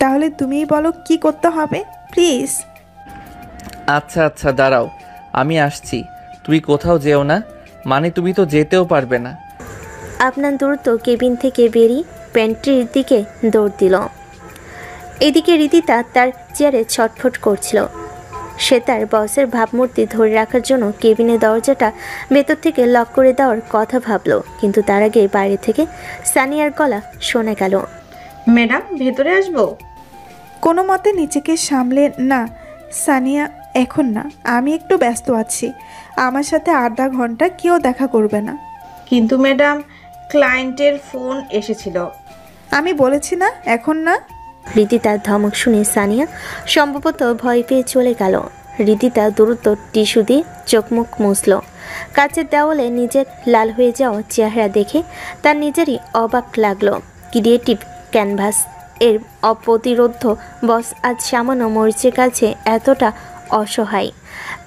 তাহলে তুমিই বলো কি করতে হবে, প্লিজ। আচ্ছা আচ্ছা, দাঁড়াও, আমি আসছি। তুমি কোথাও যেও না। মানে তুমি তো যেতেও পারবে না। আপনার দ্রুত কেবিন থেকে বেরিয়ে প্যান্ট্রির দিকে দৌড় দিল। এদিকে রীতিতা তার চেয়ারে ছটফট করছিল। সে তার বসের ভাবমূর্তি ধরে রাখার জন্য কেবিনের দরজাটা ভেতর থেকে লক করে দেওয়ার কথা ভাবল, কিন্তু তার আগে বাইরে থেকে সানিয়ার গলা শোনা গেল। ম্যাডাম, ভেতরে আসবো? কোনো মতে নিজেকে সামলে না সানিয়া, এখন না, আমি একটু ব্যস্ত আছি। আমার সাথে আধা ঘন্টা কেউ দেখা করবে না। কিন্তু ম্যাডাম, ক্লায়েন্টের ফোন এসেছিল। আমি বলেছি না, এখন না। রীতিতার ধমক শুনে সানিয়া সম্ভবত ভয় পেয়ে চলে গেল। রীতিতা দ্রুত টিস্যু দিয়ে চোখ মুখ মুছল। কাচের দেওয়ালে নিজের লাল হয়ে যাওয়া চেহারা দেখে তার নিজেরই অবাক লাগলো। ক্রিয়েটিভ ক্যানভাস এর অপ্রতিরোধ্য বস আজ সামান্য মরিচের কাছে এতটা অসহায়।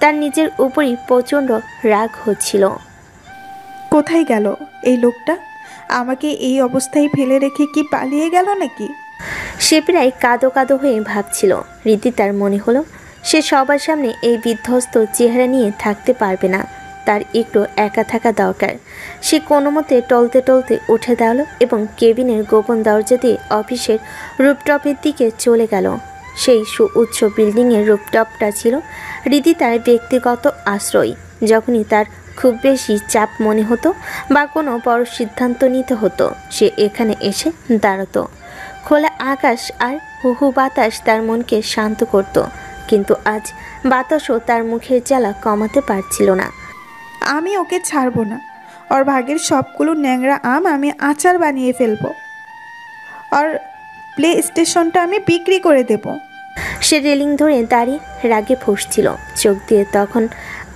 তার নিজের উপরই প্রচণ্ড রাগ হচ্ছিল। কোথায় গেল এই লোকটা? আমাকে এই অবস্থায় ফেলে রেখে কি পালিয়ে গেল নাকি? সে প্রায় কাঁদো কাঁদো হয়ে ভাবছিল। রীতিতার মনে হলো সে সবার সামনে এই বিধ্বস্ত চেহারা নিয়ে থাকতে পারবে না, তার একটু একা থাকা দরকার। সে কোনো মতে টলতে টলতে উঠে দাঁড়ালো এবং কেবিনের গোপন দরজা দিয়ে অফিসের রুপটপের দিকে চলে গেল। সেই সুউচ্চ বিল্ডিংয়ের রুপটপটা ছিল রীতিতার ব্যক্তিগত আশ্রয়। যখনই তার খুব বেশি চাপ মনে হতো বা কোনো বড় সিদ্ধান্ত নিতে হতো, সে এখানে এসে দাঁড়াতো। খোলা আকাশ আর হুহু বাতাস তার মনকে শান্ত করত, কিন্তু আজ বাতাসও তার মুখের জ্বালা কমাতে পারছিল না। আমি ওকে ছাড়বো না। ওর ভাগের সবগুলো ন্যাংরা আম আমি আচার বানিয়ে ফেলবো। আর প্লে স্টেশনটা আমি বিক্রি করে দেব। সে রেলিং ধরে দাঁড়িয়ে রাগে ফুঁসছিল। চোখ দিয়ে তখন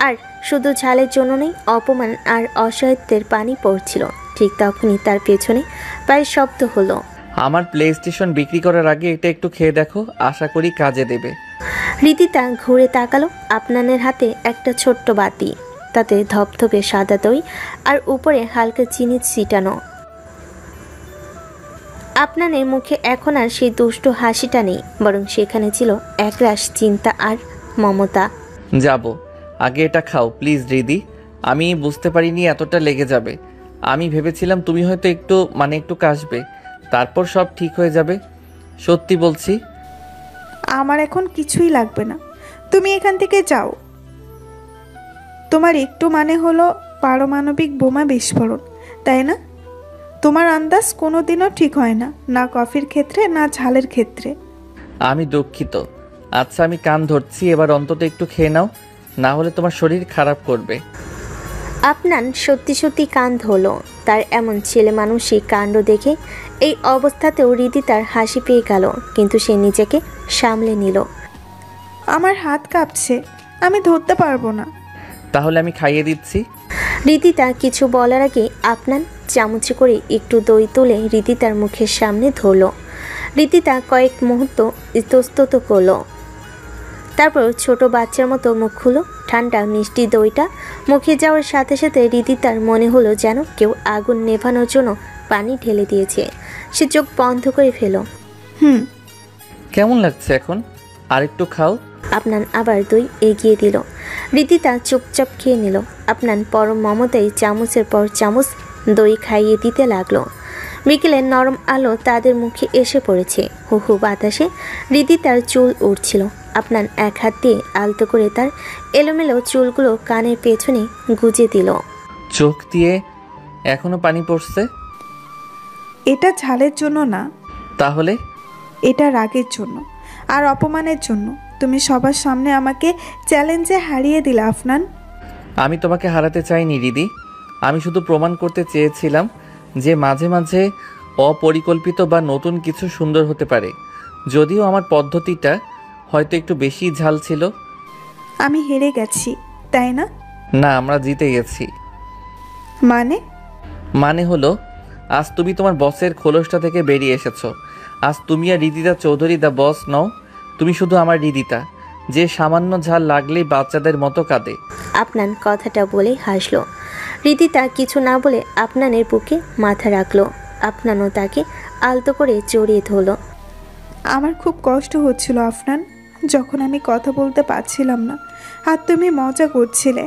আর শুধু ঝালের জন্য নেই, অপমান আর অসহায়ত্বের পানি পড়ছিল। ঠিক তখনই তার পেছনে পায়ের শব্দ হলো। আমার প্লে স্টেশন বিক্রি করার আগে এটা একটু খেয়ে দেখো, আশা করি কাজে দেবে। রীতিতা ঘুরে তাকালো। আপনানের হাতে একটা ছোট্ট বাতি, তাতে ধপধপে সাদা দই আর উপরে হালকা চিনি ছিটানো। আপনানের মুখে এখন আর সেই দুষ্টু হাসিটা নেই, বরং সেখানে ছিল একরাশ চিন্তা আর মমতা। যাব, আগে এটা খাও প্লিজ হৃদি। আমি বুঝতে পারিনি এতটা লেগে যাবে। আমি ভেবেছিলাম তুমি হয়তো একটু কাশবে, তারপর সব ঠিক হয়ে যাবে। সত্যি বলছি। আমার এখন কিছুই লাগবে না, তুমি এখান থেকে যাও। তোমার একটু মানে হলো পারমাণবিক বোমা বিস্ফোরণ, তাই না? তোমার আন্দাজ কোনোদিনও ঠিক হয় না, না কফির ক্ষেত্রে না ঝালের ক্ষেত্রে। আমি দুঃখিত। আচ্ছা, আমি কান ধরছি, এবার অন্তত একটু খেয়ে নাও, না হলে তোমার শরীর খারাপ করবে। আপনান সত্যি সত্যি কান ধরল। তার এমন ছেলে মানুষই কাণ্ড দেখে এই অবস্থাতেও রীতিতার হাসি পেয়ে গেল, কিন্তু সে নিজেকে সামলে নিল। আমার হাত কাঁপছে, আমি ধরতে পারবো না। তাহলে আমি খাইয়ে দিচ্ছি। রীতিতা কিছু বলার আগে আপনান চামচে করে একটু দই তুলে রীতিতার মুখের সামনে ধরল। রীতিতা কয়েক মুহূর্ত ইতস্তত করল, তারপর ছোট বাচ্চার মতো মুখ খুলো। ঠান্ডা মিষ্টি দইটা মুখে যাওয়ার সাথে সাথে রীতিতার মনে হলো যেন কেউ আগুন নেভানোর জন্য পানি ঢেলে দিয়েছে। সে চোখ বন্ধ করে ফেল। কেমন লাগছে এখন? আর একটু খাও। আপনান আবার দই এগিয়ে দিল। রীতিতা চুপচাপ খেয়ে নিল। আপনান পরম মমতায় চামচের পর চামচ দই খাইয়ে দিতে লাগলো। বিকেলের নরম আলো তাদের মুখে এসে পড়েছে। হু হু বাতাসে রিদিতার চুল উড়ছিল। আপনার এক হাত দিয়ে আলতো করে তার এলোমেলো চুলগুলো কানের পেছনে গুজে দিল। চোখ দিয়ে এখনো পানি পড়ছে? এটা ঝালের জন্য না, তাহলে? এটা রাগের জন্য আর অপমানের জন্য। তুমি সবার সামনে আমাকে চ্যালেঞ্জে হারিয়ে দিলে আফনান। আমি তোমাকে হারাতে চাইনি রিদি। আমি শুধু প্রমাণ করতে চেয়েছিলাম যে মাঝে মাঝে অপরিকল্পিত বা নতুন কিছু সুন্দর হতে পারে। যদিও আমার পদ্ধতিটা হয়তো একটু বেশি ঝাল ছিল। আমি হেরে গেছি, তাই না? না, আমরা জিতে গেছি। মানে হলো, আজ তুমি তোমার বসের খোলসটা থেকে বেরিয়ে এসেছো। আজ তুমি আর রিদিতা চৌধুরী দ্য বস নও। তুমি শুধু আমার রিদিতা, যে সামান্য ঝাল লাগলেই বাচ্চাদের মতো কাঁদে। আপনান কথাটা বলে হাসলো। রিদিতা কিছু না বলে আপনানের বুকে মাথা রাখলো। আপনানও তাকে আলতো করে জড়িয়ে ধরল। আমার খুব কষ্ট হচ্ছিল আফনান, যখন আমি কথা বলতে পারছিলাম না আর তুমি মজা করছিলে।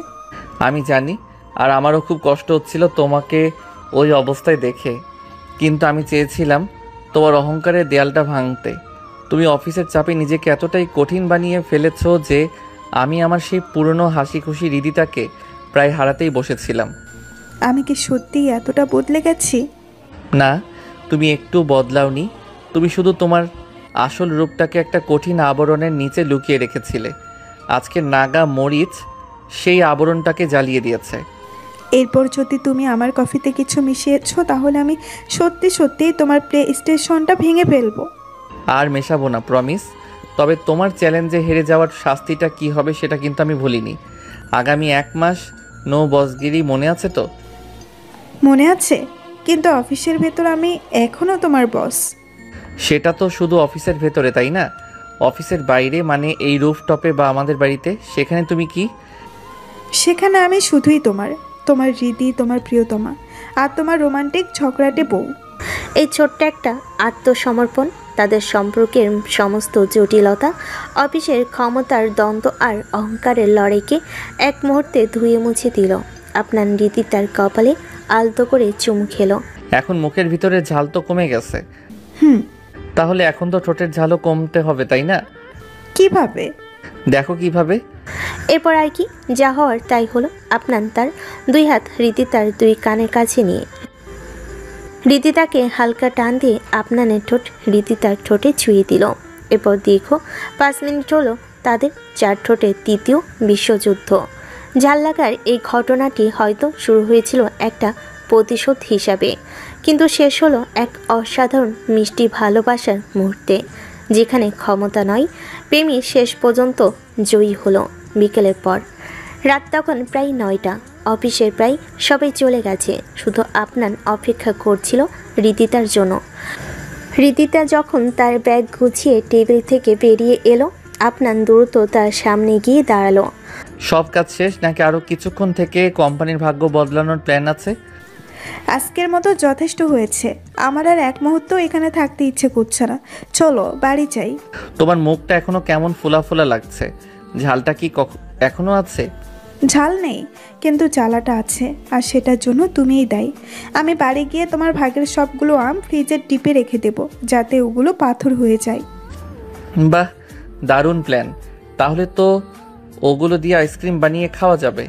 আমি জানি, আর আমারও খুব কষ্ট হচ্ছিল তোমাকে ওই অবস্থায় দেখে। কিন্তু আমি চেয়েছিলাম তোমার অহংকারের দেয়ালটা ভাঙতে। তুমি অফিসের চাপে নিজেকে এতটাই কঠিন বানিয়ে ফেলেছো যে আমি আমার সেই পুরনো হাসি খুশি রিদিতাকে প্রায় হারাতেই বসেছিলাম। আমি কি সত্যিই এতটা বদলে গেছি? না, তুমি একটু বদলাওনি। তুমি শুধু তোমার আসল রূপটাকে একটা কঠিন আবরণের নিচে লুকিয়ে রেখেছিলে। আজকে নাগা মরিচ সেই আবরণটাকে জ্বালিয়ে দিয়েছে। এরপর যদি তুমি আমার কফিতে কিছু মিশিয়েছো তাহলে আমি সত্যি সত্যিই তোমার প্লে স্টেশনটা ভেঙে ফেলবো। আর মেশাবো না, প্রমিস। তবে তোমার চ্যালেঞ্জে হেরে যাওয়ার শাস্তিটা কি হবে সেটা কিন্তু আমি ভুলিনি। আগামী 1 মাস নো বসগিরি, মনে আছে তো? মনে আছে, কিন্তু অফিসের ভেতর আমি এখনো তোমার বস। সেটা তো শুধু অফিসের ভেতরে, তাই না? অফিসের বাইরে মানে এই রুফটপে বা আমাদের বাড়িতে, সেখানে তুমি কি? সেখানে আমি শুধুই তোমার রিদি, তোমার প্রিয়তমা আর তোমার রোমান্টিক ঝগড়াটে বউ। এই ছোট্ট একটা আত্মসমর্পণ তাদের সম্পর্কের সমস্ত জটিলতা, অফিসের ক্ষমতার দ্বন্দ্ব আর অহংকারের লড়াইকে এক মুহূর্তে ধুয়ে মুছে দিল। আপনার রীতি তার কপালে আলতো করে চুমু খেলো। এখন মুখের ভিতরে ঝাল তো কমে গেছে। তাহলে এখন তো ঠোঁটের ঝালও কমতে হবে, তাই না? কিভাবে? দেখো কিভাবে। এরপর আর কি, যা হওয়ার তাই হলো। আপনার তার 2 হাত রীতিতার 2 কানের কাছে নিয়ে রীতিতাকে হালকা টান দিয়ে আপনানের ঠোঁট রীতিতার ঠোঁটে ছুঁয়ে দিল। এরপর দীর্ঘ 5 মিনিট হলো তাদের 4 ঠোঁটের তৃতীয় বিশ্বযুদ্ধ। ঝাল লাগার এই ঘটনাটি হয়তো শুরু হয়েছিল একটা প্রতিশোধ হিসাবে, কিন্তু শেষ হলো এক অসাধারণ মিষ্টি ভালোবাসার মুহূর্তে, যেখানে ক্ষমতা নয়, প্রেমী শেষ পর্যন্ত জয়ী হলো। বিকেলের পর রাত তখন প্রায় 9টা। অফিসের প্রায় সবাই চলে গেছে, শুধু আপনার অপেক্ষা করছিল রীতিতার জন্য। রীতিতা যখন তার ব্যাগ গুছিয়ে টেবিল থেকে বেরিয়ে এলো, আপনার দ্রুত তার সামনে গিয়ে দাঁড়ালো। সব কাজ শেষ নাকি আরো কিছুক্ষণ থেকে কোম্পানির ভাগ্য বদলানোর প্ল্যান আছে? আজকের মতো যথেষ্ট হয়েছে। আমার আর এক মুহূর্ত এখানে থাকতে ইচ্ছে করছে না। চলো বাড়ি যাই। তোমার মুখটা এখনো কেমন ফোলা ফোলা লাগছে। ঝালটা কি এখনো আছে? ঝাল নেই, কিন্তু জ্বালাটা আছে, আর সেটার জন্য তুমিই দায়ী। আমি বাড়ি গিয়ে তোমার ভাগের সবগুলো আম ফ্রিজের ডিপে রেখে দেব, যাতে ওগুলো পাথর হয়ে যায়। বাহ, দারুণ প্ল্যান। তাহলে তো ওগুলো দিয়ে আইসক্রিম বানিয়ে খাওয়া যাবে।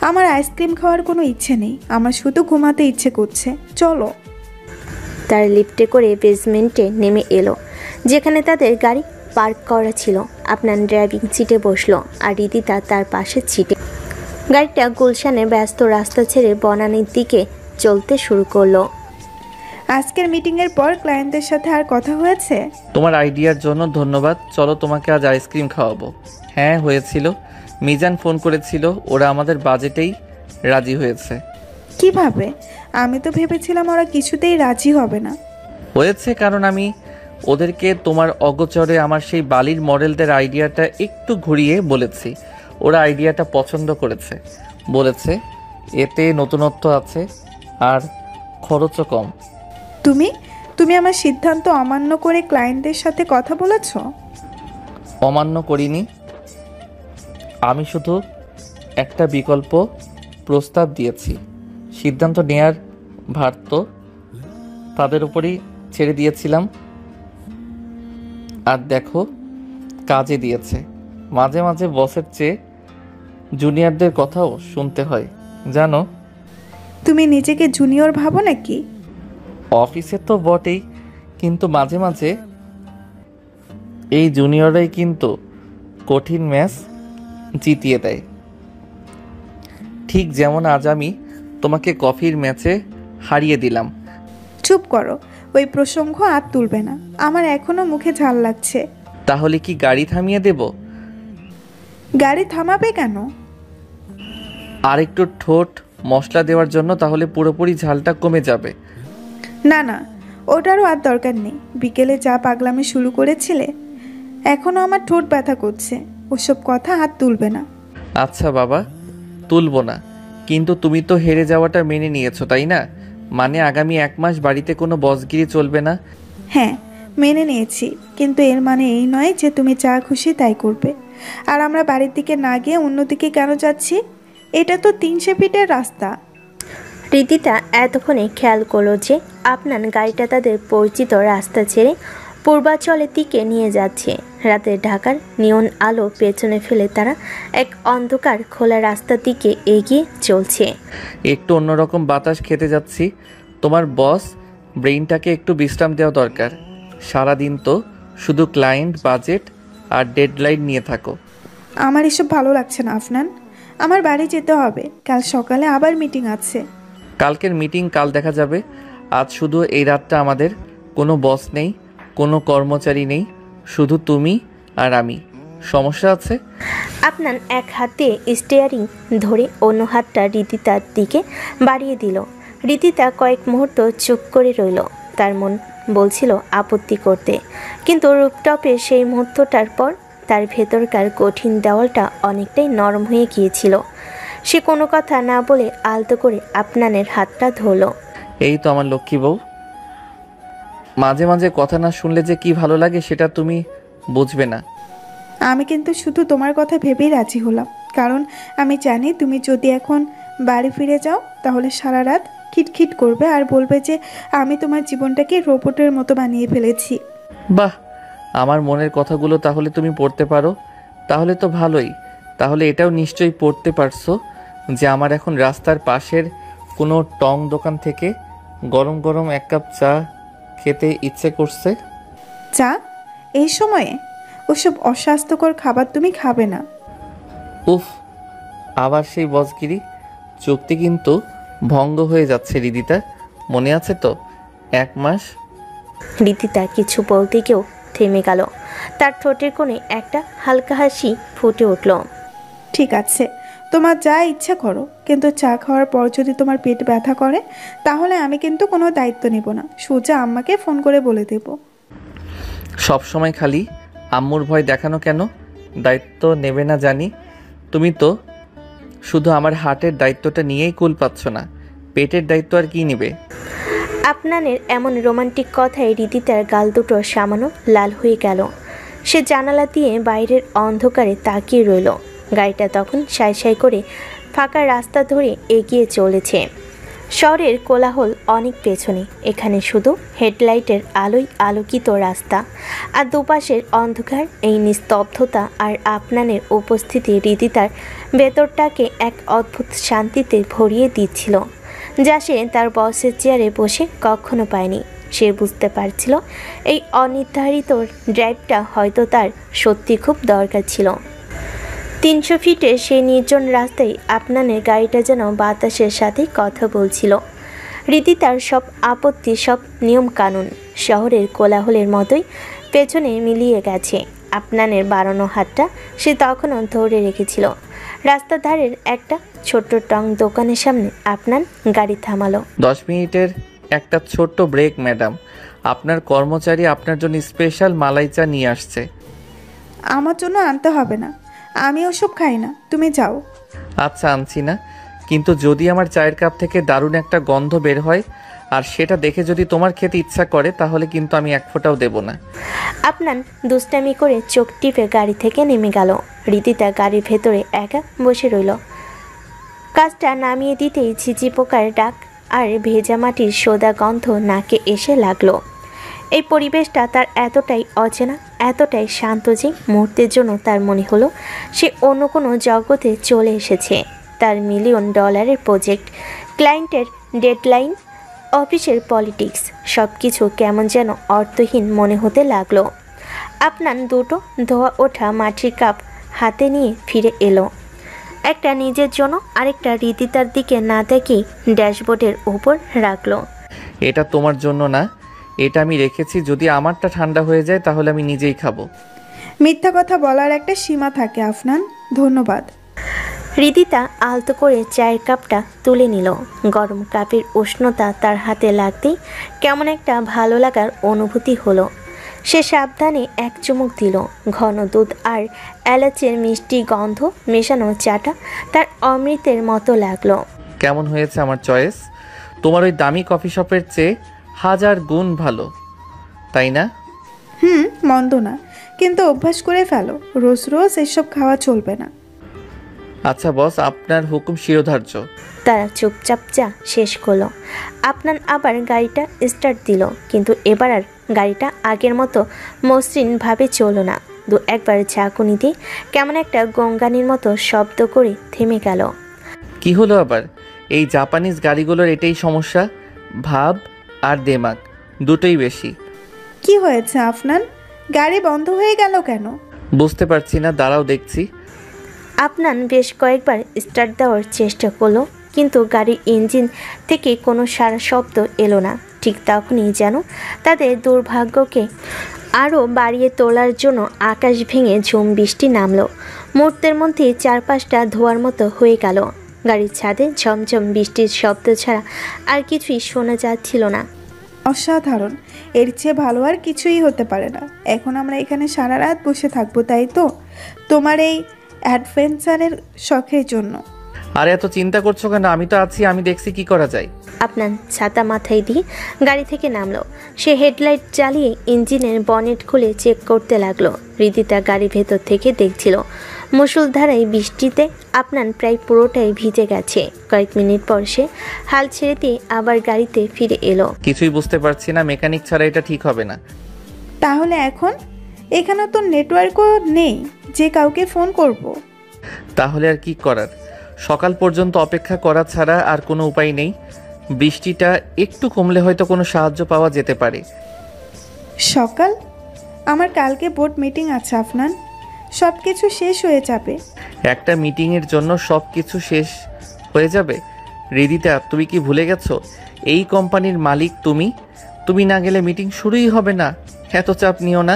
আমার আইসক্রিম খাওয়ার কোনো ইচ্ছে নেই, আমার শুধু ঘুমাতে ইচ্ছে করছে। চলো। তার লিফটে করে বেসমেন্টে নেমে এলো, যেখানে তাদের গাড়ি পার্ক করা ছিল। আপনার ড্রাইভিং সিটে বসলো আর রীতিতা তার পাশের সিটে। গাড়িটা গুলশানের ব্যস্ত রাস্তা ছেড়ে বনানীর দিকে চলতে শুরু করলো। আজকের মিটিংয়ের পর ক্লায়েন্টদের সাথে আর কথা হয়েছে? তোমার আইডিয়ার জন্য ধন্যবাদ। চলো তোমাকে আজ আইসক্রিম খাওয়াবো। হ্যাঁ হয়েছিল, মিজান ফোন করেছিল, ওরা আমাদের বাজেটেই রাজি হয়েছে। কিভাবে? আমি তো ভেবেছিলাম ওরা কিছুতেই রাজি হবে না। হয়েছে কারণ আমি ওদেরকে তোমার অগোচরে আমার সেই বালির মডেলদের আইডিয়াটা একটু ঘুরিয়ে বলেছি। ওরা আইডিয়াটা পছন্দ করেছে, বলেছে এতে নতুনত্ব আছে আর খরচও কম। তুমি আমার সিদ্ধান্ত অমান্য করে ক্লায়েন্টদের সাথে কথা বলেছ? অমান্য করিনি, আমি শুধু একটা বিকল্প প্রস্তাব দিয়েছি। সিদ্ধান্ত নেয়ার ভার তো তাদের উপরই ছেড়ে দিয়েছিলাম, আর দেখো কাজে দিয়েছে। মাঝে মাঝে বসের চেয়ে জুনিয়রদের কথাও শুনতে হয় জানো। তুমি নিজেকে জুনিয়র ভাবো নাকি? অফিসে তো বটেই, কিন্তু মাঝে মাঝে এই জুনিয়ররাই কিন্তু কঠিন ম্যাচ জিতিয়ে দেয়। ঠিক যেমন আজ আমি তোমাকে কফির ম্যাচে হারিয়ে দিলাম। চুপ করো, ওই প্রসঙ্গ আর তুলবে না। আমার এখনো মুখে ঝাল লাগছে। তাহলে কি গাড়ি থামিয়ে দেব? গাড়ি থামাবে কেন? আর একটু ঠোঁট মশলা দেওয়ার জন্য, তাহলে পুরোপুরি ঝালটা কমে যাবে। না না, ওটারও আর দরকার নেই। বিকেলে যা পাগলামি শুরু করেছিলে, এখনো আমার ঠোঁট ব্যথা করছে। ওসব কথা হাত তুলবে না। আচ্ছা বাবা, তুলব না, কিন্তু তুমি তো হেরে যাওয়াটা মেনে নিয়েছো তাই না? মানে আগামী 1 মাস বাড়িতে কোনো বসগিরি চলবে না? হ্যাঁ, মেনে নিয়েছি, কিন্তু এর মানে এই নয় যে তুমি যা খুশি তাই করবে। আর আমরা বাড়ির দিকে না গিয়ে অন্যদিকে কেন যাচ্ছি? এটা তো 300 ফিটের রাস্তা। রীতিতা এতক্ষণে খেয়াল করলো যে আপনার গাড়িটা তাদের পরিচিত রাস্তা ছেড়ে পূর্বাঞ্চলের দিকে নিয়ে যাচ্ছে। রাতের ঢাকার নিয়ন আলো পেছনে ফেলে তারা এক অন্ধকার খোলা রাস্তার দিকে এগিয়ে চলছে। একটু অন্যরকম বাতাস খেতে যাচ্ছি। তোমার বস ব্রেইনটাকে একটু বিশ্রাম দেওয়া দরকার। সারাদিন তো শুধু ক্লায়েন্ট, বাজেট আর ডেডলাইন নিয়ে থাকো। আমার এসব ভালো লাগছে না আফনান। আমার বাড়ি যেতে হবে, কাল সকালে আবার মিটিং আছে। কালকের মিটিং কাল দেখা যাবে। আজ শুধু এই রাতটা আমাদের। কোনো বস নেই, কোনো কর্মচারী নেই, শুধু তুমি আর আমি। সমস্যা আছে? আপনার এক হাতে স্টিয়ারিং ধরে অন্য হাতটা রীতিতার দিকে বাড়িয়ে দিল। রীতিতা কয়েক মুহূর্ত চুপ করে রইল। তার মন বলছিল আপত্তি করতে, কিন্তু রূপটপের সেই মুহূর্তটার পর তার ভেতরকার কঠিন দেওয়ালটা অনেকটাই নরম হয়ে গিয়েছিল। সে কোনো কথা না বলে আলতো করে আপনানের হাতটা ধরল। এই তো আমার লক্ষ্মী বউ। মাঝে মাঝে কথা না শুনলে যে কি ভালো লাগে সেটা তুমি বুঝবে না। আমি কিন্তু শুধু তোমার কথা ভেবেই রাজি হলাম, কারণ আমি জানি তুমি যদি এখন বাড়ি ফিরে যাও তাহলে সারা রাত খিটখিট করবে আর বলবে যে আমি তোমার জীবনটাকে রোবটের মতো বানিয়ে ফেলেছি। বাহ, আমার মনের কথাগুলো তাহলে তুমি পড়তে পারো? তাহলে তো ভালোই। তাহলে এটাও নিশ্চয়ই পড়তে পারছো যে আমার এখন রাস্তার পাশের কোনো টং দোকান থেকে গরম গরম 1 কাপ চা খেতে ইচ্ছে করছে। চা? এই সময়ে? ওসব অস্বাস্থ্যকর খাবার তুমি খাবে না। উফ, আবার সেই বসগিরি। চুক্তি কিন্তু ভঙ্গ হয়ে যাচ্ছে রীতিতা, মনে আছে তো? 1 মাস। রীতিতা কিছু বলতে গিয়েও থেমে গেল। তার ঠোঁটের কোণে একটা হালকা হাসি ফুটে উঠল। ঠিক আছে, তোমার যা ইচ্ছা করো, কিন্তু চা খাওয়ার পর যদি তোমার পেট ব্যথা করে তাহলে আমি কিন্তু কোনো দায়িত্ব নেব না। সোজা আম্মাকে ফোন করে বলে দেব। সব সময় খালি আম্মুর ভয় দেখানো কেন? দায়িত্ব নেবে না জানি, তুমি তো শুধু আমার হার্টের দায়িত্বটা নিয়েই কুল পাচ্ছ না, পেটের দায়িত্ব আর কি নেবে? আপনানের এমন রোমান্টিক কথায় রীতিতার গাল দুটো সামান্য লাল হয়ে গেল। সে জানালা দিয়ে বাইরের অন্ধকারে তাকিয়ে রইল। গাড়িটা তখন সাই সাই করে ফাঁকা রাস্তা ধরে এগিয়ে চলেছে। শহরের কোলাহল অনেক পেছনে, এখানে শুধু হেডলাইটের আলোয় আলোকিত রাস্তা আর দুপাশের অন্ধকার। এই নিস্তব্ধতা আর আপনানের উপস্থিতি রীতিতার ভেতরটাকে এক অদ্ভুত শান্তিতে ভরিয়ে দিচ্ছিল, যা সে তার বসের চেয়ারে বসে কখনো পায়নি। সে বুঝতে পারছিল এই অনির্ধারিত ড্রাইভটা হয়তো তার সত্যি খুব দরকার ছিল। 300 ফিটে সেই নির্জন রাস্তায় আপনানের গাড়িটা যেন বাতাসের সাথে কথা বলছিল। রীতিতার সব আপত্তি, সব নিয়ম কানুন শহরের কোলাহলের মতোই পেছনে মিলিয়ে গেছে। আপনানের বাড়ানো হাতটা সে তখনও ধরে রেখেছিল। রাস্তার ধারের একটা ছোট্ট টং দোকানের সামনে আপনার গাড়ি থামালো। 10 মিনিটের একটা ছোট্ট ব্রেক ম্যাডাম। আপনার কর্মচারী আপনার জন্য স্পেশাল মালাই চা নিয়ে আসছে। আমার জন্য আনতে হবে না, আমি ওসব খাই না, তুমি যাও। আচ্ছা, আনছি না, কিন্তু যদি আমার চায়ের কাপ থেকে দারুণ একটা গন্ধ বের হয় আর সেটা দেখে যদি তোমার খেতে ইচ্ছা করে তাহলে কিন্তু আমি 1 ফোঁটাও দেব না। আপনার দুষ্টামি করে চোখ টিপে গাড়ি থেকে নেমে গেল। রীতিতা গাড়ির ভেতরে একা বসে রইল। কাজটা নামিয়ে দিতেই ঝিঝি পোকার ডাক আর ভেজা মাটির সোদা গন্ধ নাকে এসে লাগলো। এই পরিবেশটা তার এতটাই অচেনা, এতটাই শান্ত যে মুহূর্তের জন্য তার মনে হলো সে অন্য কোনো জগতে চলে এসেছে। তার $1,000,000 প্রজেক্ট, ক্লায়েন্টের ডেডলাইন, অফিসের পলিটিক্স, সব কিছু কেমন যেন অর্থহীন মনে হতে লাগলো। আপনার দুটো ধোয়া ওঠা মাটির কাপ হাতে নিয়ে ফিরে এলো। একটা নিজের জন্য, আরেকটা রীতিতার দিকে না দেখি ড্যাশবোর্ডের ওপর রাখলো। এটা তোমার জন্য না, এটা আমি রেখেছি, যদি আমারটা ঠান্ডা হয়ে যায় তাহলে আমি নিজেই খাবো। মিথ্যা কথা বলার একটা সীমা থাকে আফনান। ধন্যবাদ। হৃদিতা আলতো করে চায়ের কাপটা তুলে নিল। গরম কাপের উষ্ণতা তার হাতে লাগতেই কেমন একটা ভালো লাগার অনুভূতি হলো। সে সাবধানে এক চুমুক দিল। ঘন দুধ আর এলাচের মিষ্টি গন্ধ মেশানো চাটা তার অমৃতের মতো লাগলো। কেমন হয়েছে আমার চয়েস? তোমার ওই দামি কফি শপের চেয়ে 1000 গুণ ভালো, তাই না? মন্দ না, কিন্তু অভ্যাস করে ফেলো। রোজ রোজ এসব খাওয়া চলবে না। আচ্ছা বস, আপনার হুকুম শিরোধার্য। তারা চুপচাপ চা শেষ করলো। আপনার আবার গাড়িটা স্টার্ট দিল, কিন্তু এবার আর গাড়িটা আগের মতো মসৃণভাবে চলল না। দু একবার ঝাঁকুনি দিয়ে কেমন একটা গঙ্গানির মতো শব্দ করে থেমে গেল। কি হলো আবার? এই জাপানিজ গাড়িগুলোর এটাই সমস্যা, ভাব আর দেমাগ দুটোই বেশি। কি হয়েছে আফনান? গাড়ি বন্ধ হয়ে গেল কেন? বুঝতে পারছি না, দাঁড়াও দেখছি। আপনার বেশ কয়েকবার স্টার্ট দেওয়ার চেষ্টা করলো, কিন্তু গাড়ির ইঞ্জিন থেকে কোনো সারা শব্দ এলো না। ঠিক তখনই যেন তাদের দুর্ভাগ্যকে আরও বাড়িয়ে তোলার জন্য আকাশ ভেঙে ঝুম বৃষ্টি নামলো। মুহূর্তের মধ্যে চারপাশটা ধোয়ার মতো হয়ে গেল। গাড়ির ছাদে ঝমঝম বৃষ্টির শব্দ ছাড়া আর কিছুই শোনা যাচ্ছিল না। অসাধারণ, এর চেয়ে ভালো আর কিছুই হতে পারে না। এখন আমরা এখানে সারা রাত বসে থাকবো, তাই তো? তোমার এই অ্যাডভেঞ্চারের শখের জন্য। আর এত চিন্তা করছো কেন? আমি তো আছি, আমি দেখছি কি করা যায়। আপনার ছাতা মাথায় দিয়ে গাড়ি থেকে নামলো। সে হেডলাইট জ্বালিয়ে ইঞ্জিনের বনেট খুলে চেক করতে লাগলো। হৃদিতা গাড়ি ভেতর থেকে দেখছিল। মুষলধারায় বৃষ্টিতে আপনার প্রায় পুরোটাই ভিজে গেছে। কয়েক মিনিট পর সে হাল ছেড়ে দিয়ে আবার গাড়িতে ফিরে এলো। কিছুই বুঝতে পারছি না, মেকানিক ছাড়া এটা ঠিক হবে না। তাহলে এখন? এখানে তো নেটওয়ার্কও নেই যে কাউকে ফোন করব। তাহলে আর কি করার? সকাল পর্যন্ত অপেক্ষা করা ছাড়া আর কোনো উপায় নেই। বৃষ্টিটা একটু কমলে হয়তো কোনো সাহায্য পাওয়া যেতে পারে। সকাল? আমার কালকে বোর্ড মিটিং আছে আফনান, সব কিছু শেষ হয়ে যাবে। একটা মিটিংয়ের জন্য সব কিছু শেষ হয়ে যাবে? হৃদিতা, তুমি কি ভুলে গেছো এই কোম্পানির মালিক তুমি? তুমি না গেলে মিটিং শুরুই হবে না। এত চাপ নিও না,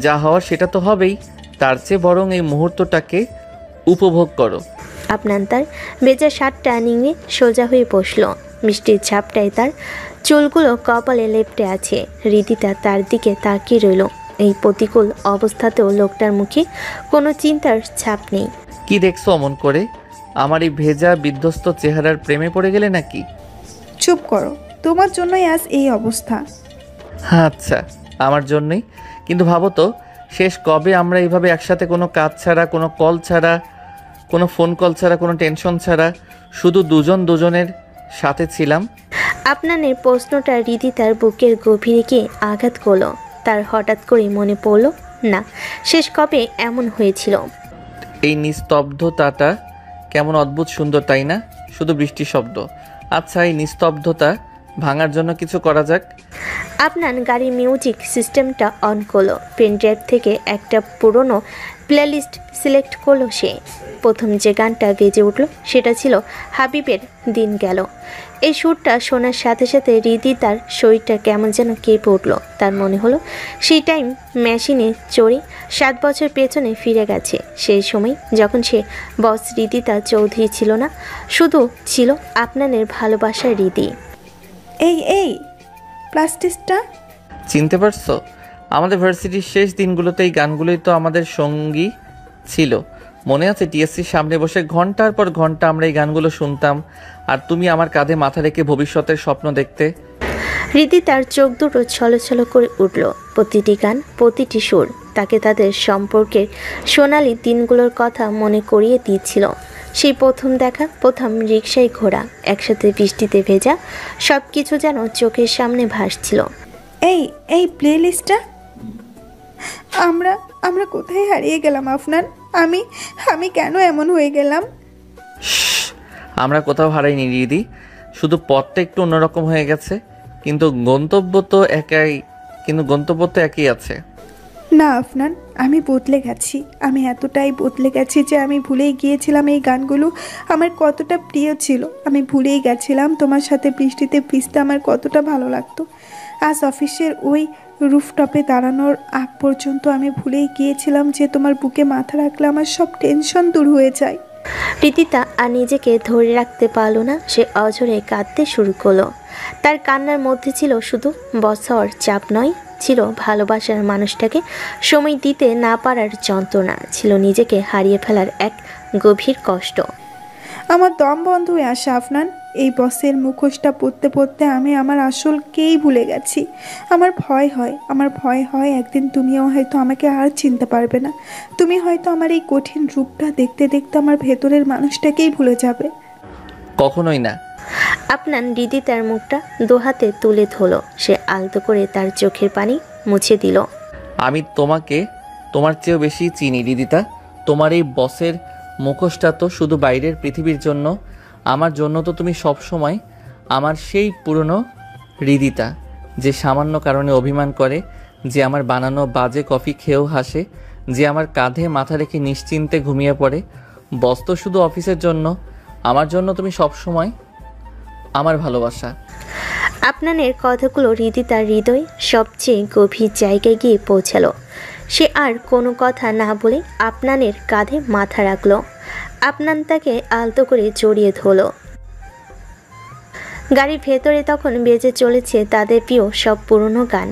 যা হওয়ার সেটা তো হবেই। তার চেয়ে বরং এই মুহূর্তটাকে উপভোগ করো। আপনার তার ভেজা শার্টটা নিংড়ে সোজা হয়ে বসল। মিষ্টির ছাপটায় তার চুলগুলো কপালে লেপ্টে আছে। হৃদিতা তার দিকে তাকিয়ে রইল। এই প্রতিকূল অবস্থাতেও লোকটার মুখে কোনো চিন্তার ছাপ নেই। কি দেখছো অমন করে? আমার এই ভেজা বিধ্বস্ত চেহারার প্রেমে পড়ে গেলে নাকি? চুপ করো, তোমার জন্যই আজ এই অবস্থা। আচ্ছা, আমার জন্যই। কিন্তু ভাবো তো, শেষ কবে আমরা এইভাবে একসাথে কোনো কাজ ছাড়া, কোনো কল ছাড়া, কোনো ফোন কল ছাড়া, কোনো টেনশন ছাড়া শুধু দুজন দুজনের সাথে ছিলাম? আপনার প্রশ্নটা হৃদিতার বুকের গভীরে গিয়ে আঘাত করলো। তার হঠাৎ করে মনে পড়ল, না, শেষ কবে এমন হয়েছিল। এই নিস্তব্ধতাটা কেমন অদ্ভুত সুন্দর, তাই না? শুধু বৃষ্টির শব্দ। আচ্ছা, এই নিস্তব্ধতা ভাঙার জন্য কিছু করা যাক। আপনার গাড়ির মিউজিক সিস্টেমটা অন করলো। পেন ড্রাইভ থেকে একটা পুরনো প্লেলিস্ট সিলেক্ট করলো সে। প্রথম যে গানটা বেজে উঠল সেটা ছিল হাবিবের দিন গেল। এই সুরটা শোনার সাথে সাথে হৃদিতার শরীরটা কেমন যেন কেঁপে উঠল। তার মনে হলো সেই টাইম মেশিনে চড়ে 7 বছর পেছনে ফিরে গেছে। সেই সময় যখন সে বস হৃদিতা চৌধুরী ছিল না, শুধু ছিল আপনাদের ভালোবাসার হৃদি। এই প্লাস্টিকটা চিনতে পারছো? আমাদের ভার্সিটির শেষ দিনগুলোতে এই গানগুলোই তো আমাদের সঙ্গী ছিল। মনে আছে টিএসসির সামনে বসে ঘন্টার পর ঘন্টা আমরা এই গানগুলো শুনতাম, আর তুমি আমার কাঁধে মাথা রেখে ভবিষ্যতের স্বপ্ন দেখতে। হৃদি তার চোখ দুটো ছলছল করে উঠল। প্রতিটি গান, প্রতিটি সুর তাকে তাদের সম্পর্কের সোনালি দিনগুলোর কথা মনে করিয়ে দিচ্ছিল। সেই প্রথম দেখা, প্রথম রিকশায় ঘোরা, একসাথে বৃষ্টিতে ভেজা, সব কিছু যেন চোখের সামনে ভাসছিল। এই এই প্লে লিস্টটা, আমরা আমরা কোথায় হারিয়ে গেলাম আফনান? আমি আমি কেন এমন হয়ে গেলাম? আমরা কোথাও হারাইনি রিদি, শুধু পথটা একটু অন্যরকম হয়ে গেছে, কিন্তু গন্তব্য তো একই আছে। না আফনান, আমি বদলে গেছি। আমি এতটাই বদলে গেছি যে আমি ভুলেই গিয়েছিলাম এই গানগুলো আমার কতটা প্রিয় ছিল। আমি ভুলেই গেছিলাম তোমার সাথে বৃষ্টিতে ভিজতে আমার কতটা ভালো লাগতো। আজ অফিসের ওই রুফটপে দাঁড়ানোর আগ পর্যন্ত আমি ভুলেই গিয়েছিলাম যে তোমার বুকে মাথা রাখলে আমার সব টেনশন দূর হয়ে যায়। রিদিতা আর নিজেকে ধরে রাখতে পারল না, সে অঝরে কাঁদতে শুরু করলো। তার কান্নার মধ্যে ছিল শুধু বছর চাপ নয়, ছিল ভালোবাসার মানুষটাকে সময় দিতে না পারার যন্ত্রণা, ছিল নিজেকে হারিয়ে ফেলার এক গভীর কষ্ট। আমার দম বন্ধ হয়ে আসে আফনান। এই বসের মুখোশটা পরতে পরতে আমি আমার আসলকেই ভুলে গেছি। আমার ভয় হয় একদিন তুমিও হয়তো আমাকে আর চিনতে পারবে না। তুমি হয়তো আমার এই কঠিন রূপটা দেখতে দেখতে আমার ভেতরের মানুষটাকেই ভুলে যাবে। কখনোই না। আপনার রিদিতার মুখটা দোহাতে তুলে ধরল, সে আলতো করে তার চোখের পানি মুছে দিল। আমি তোমাকে তোমার চেয়েও বেশি চিনি রিদিতা। তোমার এই বসের মুখোশটা তো শুধু বাইরের পৃথিবীর জন্য, আমার জন্য তো তুমি সব সময় আমার সেই পুরনো রিদিতা, যে সামান্য কারণে অভিমান করে, যে আমার বানানো বাজে কফি খেয়েও হাসে, যে আমার কাঁধে মাথা রেখে নিশ্চিন্তে ঘুমিয়ে পড়ে। বস তো শুধু অফিসের জন্য, আমার জন্য তুমি সব সময় আমার ভালোবাসা। আপনানের কথাগুলো রিদিতার হৃদয় সবচেয়ে গভীর জায়গায় গিয়ে পৌঁছালো। সে আর কোনো কথা না বলে আপনানের কাঁধে মাথা রাখল। আপনান তাকে আলতো করে জড়িয়ে ধরল। গাড়ির ভেতরে তখন বেজে চলেছে তাদের প্রিয় সব পুরনো গান,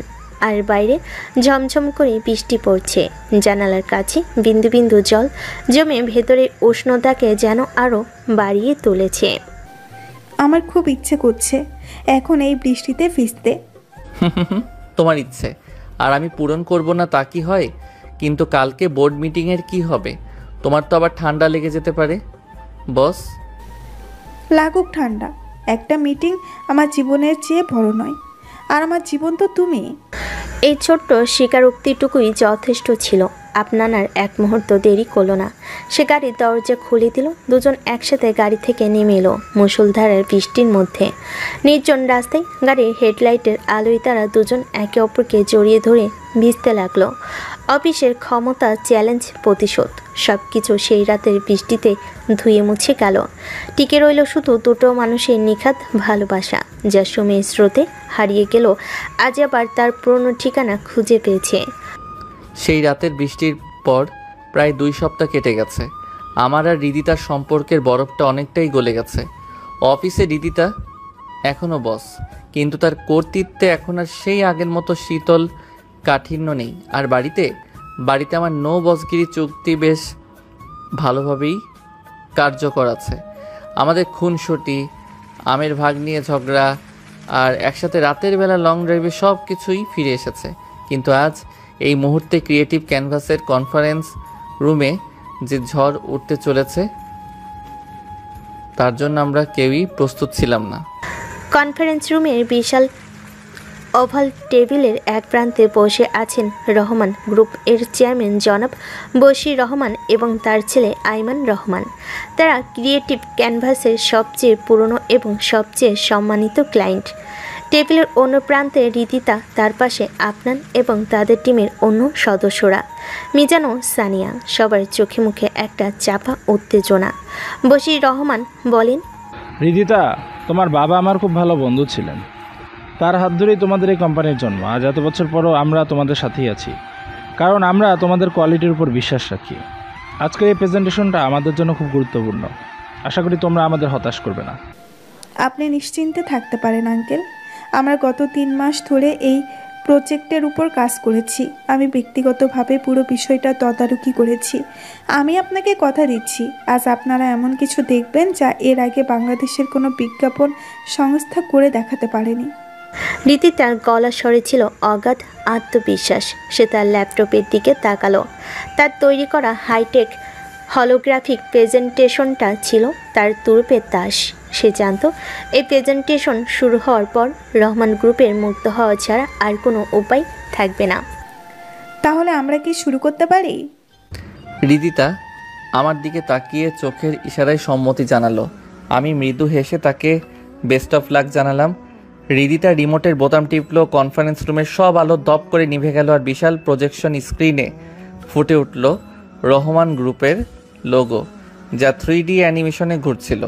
আর বাইরে ঝমঝম করে বৃষ্টি পড়ছে। জানালার কাছে বিন্দু বিন্দু জল জমে ভেতরের উষ্ণতাকে যেন আরও বাড়িয়ে তুলেছে। আমার খুব ইচ্ছে করছে এখন এই বৃষ্টিতে ভিজতে। তোমার ইচ্ছে আর আমি পূরণ করব না তা কি হয়? কিন্তু কালকে বোর্ড মিটিংয়ের কি হবে? তোমার তো আবার ঠান্ডা লেগে যেতে পারে বস। লাগুক ঠান্ডা, একটা মিটিং আমার জীবনের চেয়ে বড় নয়, আর আমার জীবন তো তুমি। এই ছোট্ট স্বীকারোক্তিটুকুই যথেষ্ট ছিল। আপনার আর এক মুহূর্ত দেরি করলো না, সে গাড়ির দরজা খুলে দিল। দুজন একসাথে গাড়ি থেকে নেমে এলো মুষলধারার বৃষ্টির মধ্যে। নির্জন রাস্তায় গাড়ির হেডলাইটের আলোয় তারা দুজন একে অপরকে জড়িয়ে ধরে ভিজতে লাগলো। অফিসের ক্ষমতা, চ্যালেঞ্জ, প্রতিশোধ, সব কিছু সেই রাতের বৃষ্টিতে ধুয়ে মুছে গেল। টিকে রইল শুধু দুটো মানুষের নিখাত ভালোবাসা, যা সময়ের স্রোতে হারিয়ে গেল, আজ আবার তার পুরনো ঠিকানা খুঁজে পেয়েছে। সেই রাতের বৃষ্টির পর প্রায় 2 সপ্তাহ কেটে গেছে। আমার আর রিদিতার সম্পর্কের বরফটা অনেকটাই গলে গেছে। অফিসে রিদিতা এখনও বস, কিন্তু তার কর্তৃত্বে এখন আর সেই আগের মতো শীতল কাঠিন্য নেই। আর বাড়িতে আমার নো বসগিরি চুক্তি বেশ ভালোভাবেই কার্যকর আছে। আমাদের খুনসুটি, আমের ভাগ নিয়ে ঝগড়া, আর একসাথে রাতের বেলা লং ড্রাইভে সব কিছুই ফিরে এসেছে। কিন্তু আজ এই মুহূর্তে ক্রিয়েটিভ ক্যানভাসের কনফারেন্স রুমে যে ঝড় উঠতে চলেছে তার জন্য আমরা কেউই প্রস্তুত ছিলাম না। কনফারেন্স রুমের বিশাল ওভাল টেবিলের এক প্রান্তে বসে আছেন রহমান গ্রুপ এর চেয়ারম্যান জনাব বশির রহমান এবং তার ছেলে আইমান রহমান। তারা ক্রিয়েটিভ ক্যানভাসের সবচেয়ে পুরনো এবং সবচেয়ে সম্মানিত ক্লায়েন্ট। টেবিলের অন্য প্রান্তে রিদিতা, তার পাশে আপনান এবং তাদের টিমের অন্য সদস্যরা, মিজানো, সানিয়া, সবার চোখে মুখে একটা চাপা উত্তেজনা। বশির রহমান বলেন, রিদিতা, তোমার বাবা আমার খুব ভালো বন্ধু ছিলেন। তার হাত ধরেই তোমাদের এই কোম্পানির জন্ম। আজ এত বছর পরও আমরা তোমাদের সাথেই আছি, কারণ আমরা তোমাদের কোয়ালিটির উপর বিশ্বাস রাখি। আজকের এই প্রেজেন্টেশনটা আমাদের জন্য খুব গুরুত্বপূর্ণ। আশা করি তোমরা আমাদের হতাশ করবে না। আপনি নিশ্চিন্তে থাকতে পারেন আঙ্কেল। আমরা গত 3 মাস ধরে এই প্রজেক্টের উপর কাজ করেছি। আমি ব্যক্তিগতভাবে পুরো বিষয়টা তদারকি করেছি। আমি আপনাকে কথা দিচ্ছি, আজ আপনারা এমন কিছু দেখবেন যা এর আগে বাংলাদেশের কোনো বিজ্ঞাপন সংস্থা করে দেখাতে পারেনি। রীতি তার গলা স্বরে ছিল অগাধ আত্মবিশ্বাস। সে তার ল্যাপটপের দিকে তাকালো। তার তৈরি করা হাইটেক হলোগ্রাফিক প্রেজেন্টেশনটা ছিল তার তুরুপের তাস। সে জানত এই প্রেজেন্টেশন শুরু হওয়ার পর রহমান গ্রুপের মুক্ত হওয়া ছাড়া আর কোনো উপায় থাকবে না। তাহলে আমরা কি শুরু করতে পারি? রিদিতা আমার দিকে তাকিয়ে চোখের ইশারায় সম্মতি জানালো। আমি মৃদু হেসে তাকে বেস্ট অফ লাক জানালাম। রিদিতা রিমোটের বোতাম টিপলো। কনফারেন্স রুমের সব আলো দপ করে নিভে গেল আর বিশাল প্রজেকশন স্ক্রিনে ফুটে উঠল রহমান গ্রুপের লোগো, যা 3D অ্যানিমেশনে ঘুরছিল।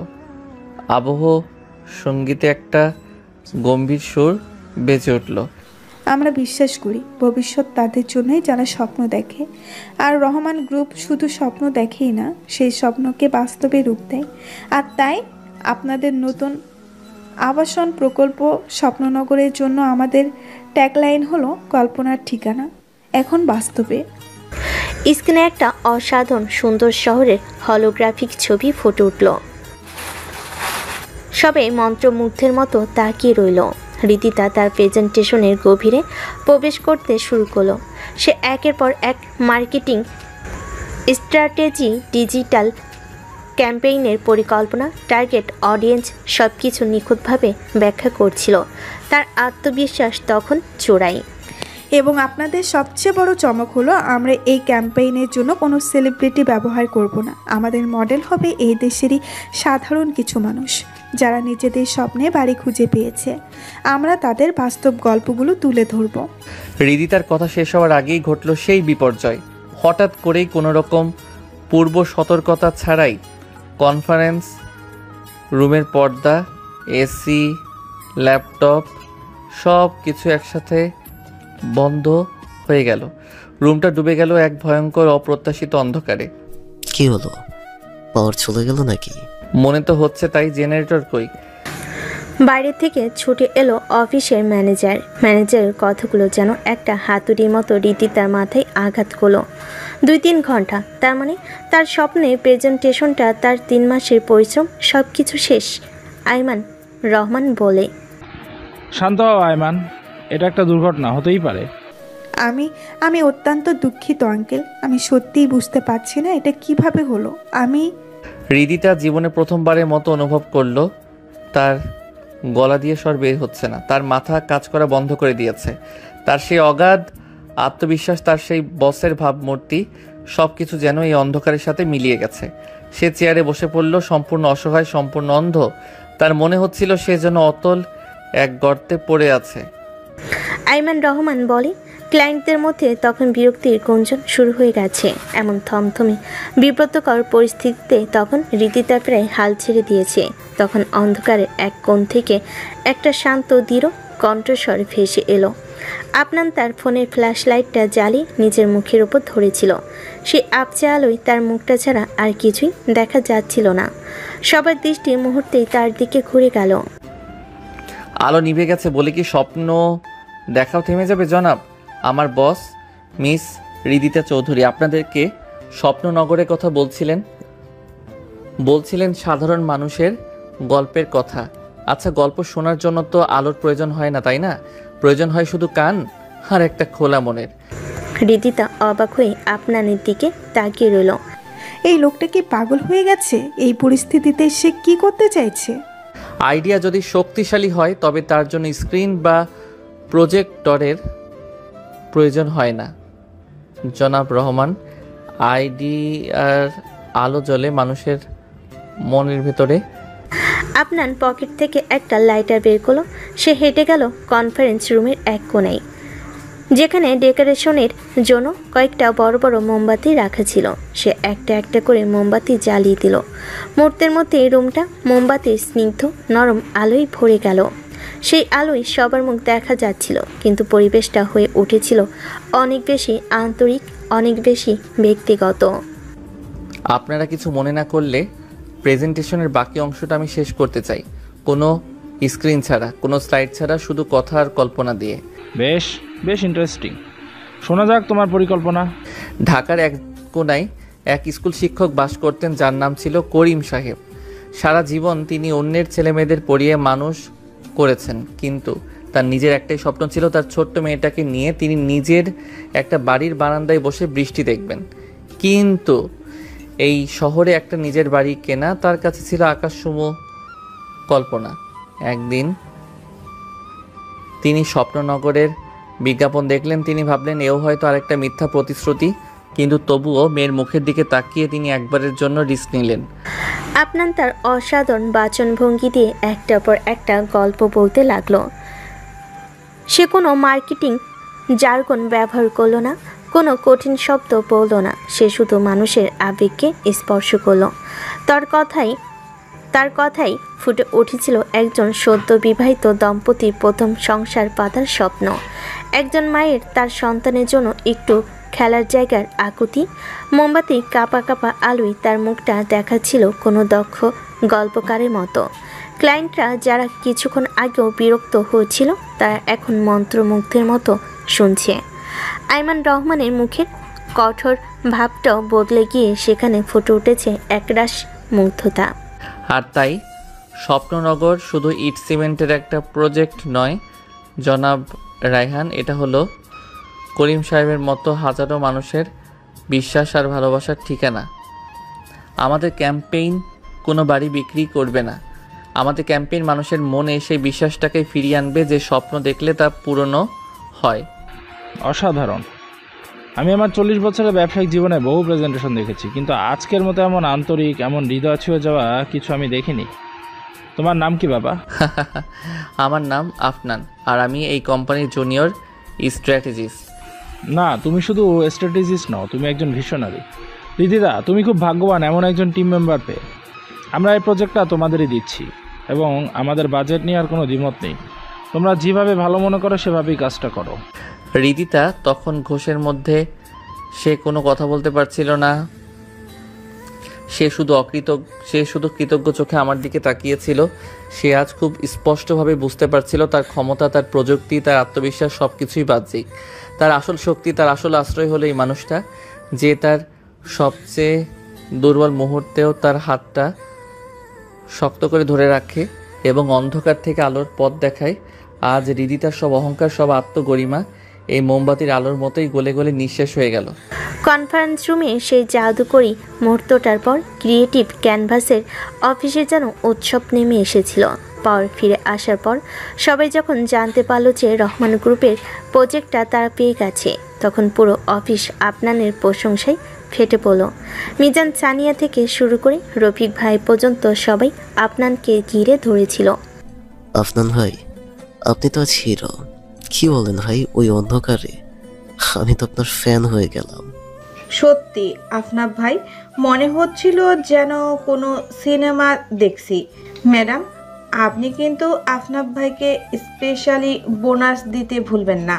আবহ সঙ্গীতে একটা গম্ভীর সুর বেজে উঠল। আমরা বিশ্বাস করি ভবিষ্যৎ তাদের জন্যই যারা স্বপ্ন দেখে, আর রহমান গ্রুপ শুধু স্বপ্ন দেখেই না, সেই স্বপ্নকে বাস্তবে রূপ দেয়। আর তাই আপনাদের নতুন আবাসন প্রকল্প স্বপ্ননগরের জন্য আমাদের ট্যাগলাইন হলো কল্পনার ঠিকানা এখন বাস্তবে। স্ক্রিনে একটা অসাধারণ সুন্দর শহরের হলোগ্রাফিক ছবি ফুটে উঠল। সবাই মন্ত্রমুগ্ধের মতো তাকিয়ে রইল। রিদিতা তার প্রেজেন্টেশনের গভীরে প্রবেশ করতে শুরু করলো। সে একের পর এক মার্কেটিং স্ট্র্যাটেজি, ডিজিটাল ক্যাম্পেইনের পরিকল্পনা, টার্গেট অডিয়েন্স সব কিছু নিখুঁতভাবে ব্যাখ্যা করছিল। তার আত্মবিশ্বাস তখন চোরাই। এবং আপনাদের সবচেয়ে বড় চমক হলো আমরা এই ক্যাম্পেইনের জন্য কোনো সেলিব্রিটি ব্যবহার করব না। আমাদের মডেল হবে এই দেশেরই সাধারণ কিছু মানুষ যারা নিজেদের স্বপ্নে বাড়ি খুঁজে পেয়েছে। আমরা তাদের বাস্তব গল্পগুলো তুলে ধরব। রিদিতার কথা শেষ হওয়ার আগেই ঘটল সেই বিপর্যয়। হঠাৎ করেই কোনো রকম পূর্ব সতর্কতা ছাড়াই কনফারেন্স রুমের পর্দা, এসি, ল্যাপটপ সব কিছু একসাথে বন্ধ হয়ে গেল। রুমটা ডুবে গেল এক ভয়ঙ্কর অপ্রত্যাশিত অন্ধকারে। কি হলো, পাওয়ার চলে গেল নাকি? মনে তো হচ্ছে তাই। জেনারেটর কই? বাইরে থেকে ছুটে এলো অফিসের ম্যানেজারের কথাগুলো যেন একটা হাতুড়ির মতো রিদিতার মাথায় আঘাত করলো। 2-3 ঘন্টা, তার মানে তার স্বপ্নে প্রেজেন্টেশনটা, তার 3 মাসের পরিশ্রম সব কিছু শেষ। আইমান রহমান বলে, শান্ত হও আয়মান, এটা একটা দুর্ঘটনা, হতেই পারে। আমি অত্যন্ত দুঃখিত আঙ্কেল। আমি সত্যিই বুঝতে পারছি না এটা কিভাবে হলো। রিদিতা জীবনে প্রথমবারের মতো অনুভব করলো তার গলা দিয়ে স্বর বের হচ্ছে না। তার মাথা কাজ করা বন্ধ করে দিয়েছে। তার সেই অগাধ আত্মবিশ্বাস, তার সেই বসের ভাবমূর্তি সব কিছু যেন এই অন্ধকারের সাথে মিলিয়ে গেছে। সে চেয়ারে বসে পড়ল, সম্পূর্ণ অসহায়, সম্পূর্ণ অন্ধ। তার মনে হচ্ছিল সে যেন অতল এক গর্তে পড়ে আছে। আইমান রহমান বলে, ক্লায়েন্টদের মধ্যে তখন বিরক্তির গুঞ্জন শুরু হয়ে গেছে। এমন থমথমে বিব্রতকর পরিস্থিতিতে তখন রিদিতা প্রায় হাল ছেড়ে দিয়েছে। তখন অন্ধকারের এক কোণ থেকে একটা শান্ত দৃঢ় কণ্ঠস্বর ভেসে এলো। আপনার তার ফোনের ফ্ল্যাশ লাইটটা জ্বালিয়ে নিজের মুখের উপর ধরেছিল। সে আপচে আলোয় তার মুখটা ছাড়া আর কিছুই দেখা যাচ্ছিল না। সবার দৃষ্টি মুহূর্তেই তার দিকে ঘুরে গেল। আলো নিভে গেছে বলে কি স্বপ্ন দেখাও থেমে যাবে জনাব? আমার বস মিস রিদিতা চৌধুরী আপনাদেরকে স্বপ্ননগরের কথা বলছিলেন সাধারণ মানুষের গল্পের কথা। আচ্ছা, গল্প শোনার জন্য তো আলোর প্রয়োজন হয় না, তাই না? প্রয়োজন হয় শুধু কান আর একটা খোলা মনের। রিদিতা অবাক হয়ে আপনানের দিকে তাকিয়ে রইল। এই লোকটা কি পাগল হয়ে গেছে? এই পরিস্থিতিতে সে কি করতে চাইছে? আইডিয়া যদি শক্তিশালী হয় তবে তার জন্য স্ক্রিন বা প্রজেক্টরের প্রয়োজন হয় না জনাব রহমান। আইডিয়ার আলো জ্বলে মানুষের মনের ভেতরে। আপনার পকেট থেকে একটা লাইটার বের করলো। সে হেঁটে গেল কনফারেন্স রুমের এক কোণায়, যেখানে ডেকোরেশনের জন্য কয়েকটা বড় বড় মোমবাতি রাখা ছিল। সে একটা একটা করে মোমবাতি জ্বালিয়ে দিল। মুহূর্তের মধ্যে রুমটা মোমবাতির স্নিগ্ধ নরম আলোয় ভরে গেল। সেই আলোয় সবার মুখ দেখা যাচ্ছিল, কিন্তু পরিবেশটা হয়ে উঠেছিল অনেক বেশি আন্তরিক, অনেক বেশি ব্যক্তিগত। আপনারা কিছু মনে না করলে প্রেজেন্টেশনের বাকি অংশটা আমি শেষ করতে চাই, কোনো স্ক্রিন ছাড়া, কোনো স্লাইড ছাড়া, শুধু কথা আর কল্পনা দিয়ে। বেশ বেশ ইন্টারেস্টিং, শোনা যাক তোমার পরিকল্পনা। ঢাকার এক কোনায় এক স্কুল শিক্ষক বাস করতেন যার নাম ছিল করিম সাহেব। সারা জীবন তিনি অন্যের ছেলেমেয়েদের পড়িয়ে মানুষ করেছেন, কিন্তু তার নিজের একটাই স্বপ্ন ছিল তার ছোট্ট মেয়েটাকে নিয়ে তিনি নিজের একটা বাড়ির বারান্দায় বসে বৃষ্টি দেখবেন। কিন্তু এই শহরে একটা নিজের বাড়ি কেনা তার কাছে ছিল আকাশসম কল্পনা। একদিন তিনি স্বপ্ননগরের বিজ্ঞাপন দেখলেন। তিনি ভাবলেন এও হয়তো আরেকটা মিথ্যা প্রতিশ্রুতি, কিন্তু তবুও মেয়ের মুখের দিকে তাকিয়ে তিনি একবারের জন্য রিস্ক নিলেন। আপনার তার অসাধারণ বাচনভঙ্গি দিয়ে একটার পর একটা গল্প বলতে লাগলো। সে কোনো মার্কেটিং জার্গন ব্যবহার করলো না, কোনো কঠিন শব্দ বললো না। সে শুধু মানুষের আবেগকে স্পর্শ করলো। তার কথাই ফুটে উঠেছিল একজন সদ্য বিবাহিত দম্পতির প্রথম সংসার পাতার স্বপ্ন। একজন মায়ের তার সন্তানের জন্য একটু খেলার জায়গার আকুতি। মোমবাতি কাঁপা কাঁপা আলোয় তার মুখটা দেখাচ্ছিল কোনো দক্ষ গল্পকারের মতো। ক্লায়েন্টরা যারা কিছুক্ষণ আগেও বিরক্ত হয়েছিল তারা এখন মন্ত্রমুগ্ধের মতো শুনছে। আইমান রহমানের মুখের কঠোর ভাবটাও বদলে গিয়ে সেখানে ফুটে উঠেছে একরাশ মুগ্ধতা। আর তাই স্বপ্ননগর শুধু ইট সিমেন্টের একটা প্রজেক্ট নয় জনাব রায়হান, এটা হলো করিম সাহেবের মতো হাজারো মানুষের বিশ্বাস আর ভালোবাসার ঠিকানা। আমাদের ক্যাম্পেইন কোনো বাড়ি বিক্রি করবে না। আমাদের ক্যাম্পেইন মানুষের মনে সেই বিশ্বাসটাকে ফিরিয়ে আনবে যে স্বপ্ন দেখলে তা পূরণও হয়। অসাধারণ। আমি আমার 40 বছরের ব্যবসায়িক জীবনে বহু প্রেজেন্টেশন দেখেছি, কিন্তু আজকের মতো এমন আন্তরিক, এমন হৃদয় ছুঁয়ে যাওয়া কিছু আমি দেখিনি। তোমার নাম কি বাবা? আমার নাম আফনান, আর আমি এই কোম্পানির জুনিয়র স্ট্র্যাটেজিস্ট। না, তুমি শুধু স্ট্র্যাটেজিস্ট নও, তুমি একজন ভিশনারি। রিদিদা, তুমি খুব ভাগ্যবান এমন একজন টিম মেম্বার পেয়ে। আমরা এই প্রজেক্টটা তোমাদেরই দিচ্ছি এবং আমাদের বাজেট নিয়ে আর কোনো দ্বিমত নেই। তোমরা যেভাবে ভালো মনে করো সেভাবেই কাজটা করো। রিদিতা তখন ঘোষের মধ্যে, সে কোনো কথা বলতে পারছিল না। সে শুধু কৃতজ্ঞ চোখে আমার দিকে তাকিয়েছিল। সে আজ খুব স্পষ্টভাবে বুঝতে পারছিল তার ক্ষমতা, তার প্রযুক্তি, তার আত্মবিশ্বাস সব কিছুই বাহ্যিক। তার আসল শক্তি, তার আসল আশ্রয় হলো এই মানুষটা, যে তার সবচেয়ে দুর্বল মুহূর্তেও তার হাতটা শক্ত করে ধরে রাখে এবং অন্ধকার থেকে আলোর পথ দেখায়। আজ রিদিতার সব অহংকার, সব আত্মগরিমা এই মোমবাতির আলোর মতোই গলে গলে নিঃশেষ হয়ে গেল। কনফারেন্স রুমে সেই জাদুকরী মুহূর্তটার পর ক্রিয়েটিভ ক্যানভাসের অফিসে যেন উৎসব নেমে এসেছিল। পাওয়ার ফিরে আসার পর সবাই যখন জানতে পারল যে রহমান গ্রুপের প্রজেক্টটা তারা পেয়ে গেছে, তখন পুরো অফিস আপনানের প্রশংসায় ফেটে পড়ল। মিজান সানিয়া থেকে শুরু করে রফিক ভাই পর্যন্ত সবাই আপনানকে ঘিরে ধরেছিল। আফনান ভাই, আপনি তো আজ হিরো। কি বলেন ভাই, ওই অন্ধকারে আমি তো আপনার ফ্যান হয়ে গেলাম। সত্যি আফনাব ভাই, মনে হচ্ছিল যেন কোনো সিনেমা দেখছি। ম্যাডাম, আপনি কিন্তু আফনাব ভাইকে স্পেশালি বোনাস দিতে ভুলবেন না।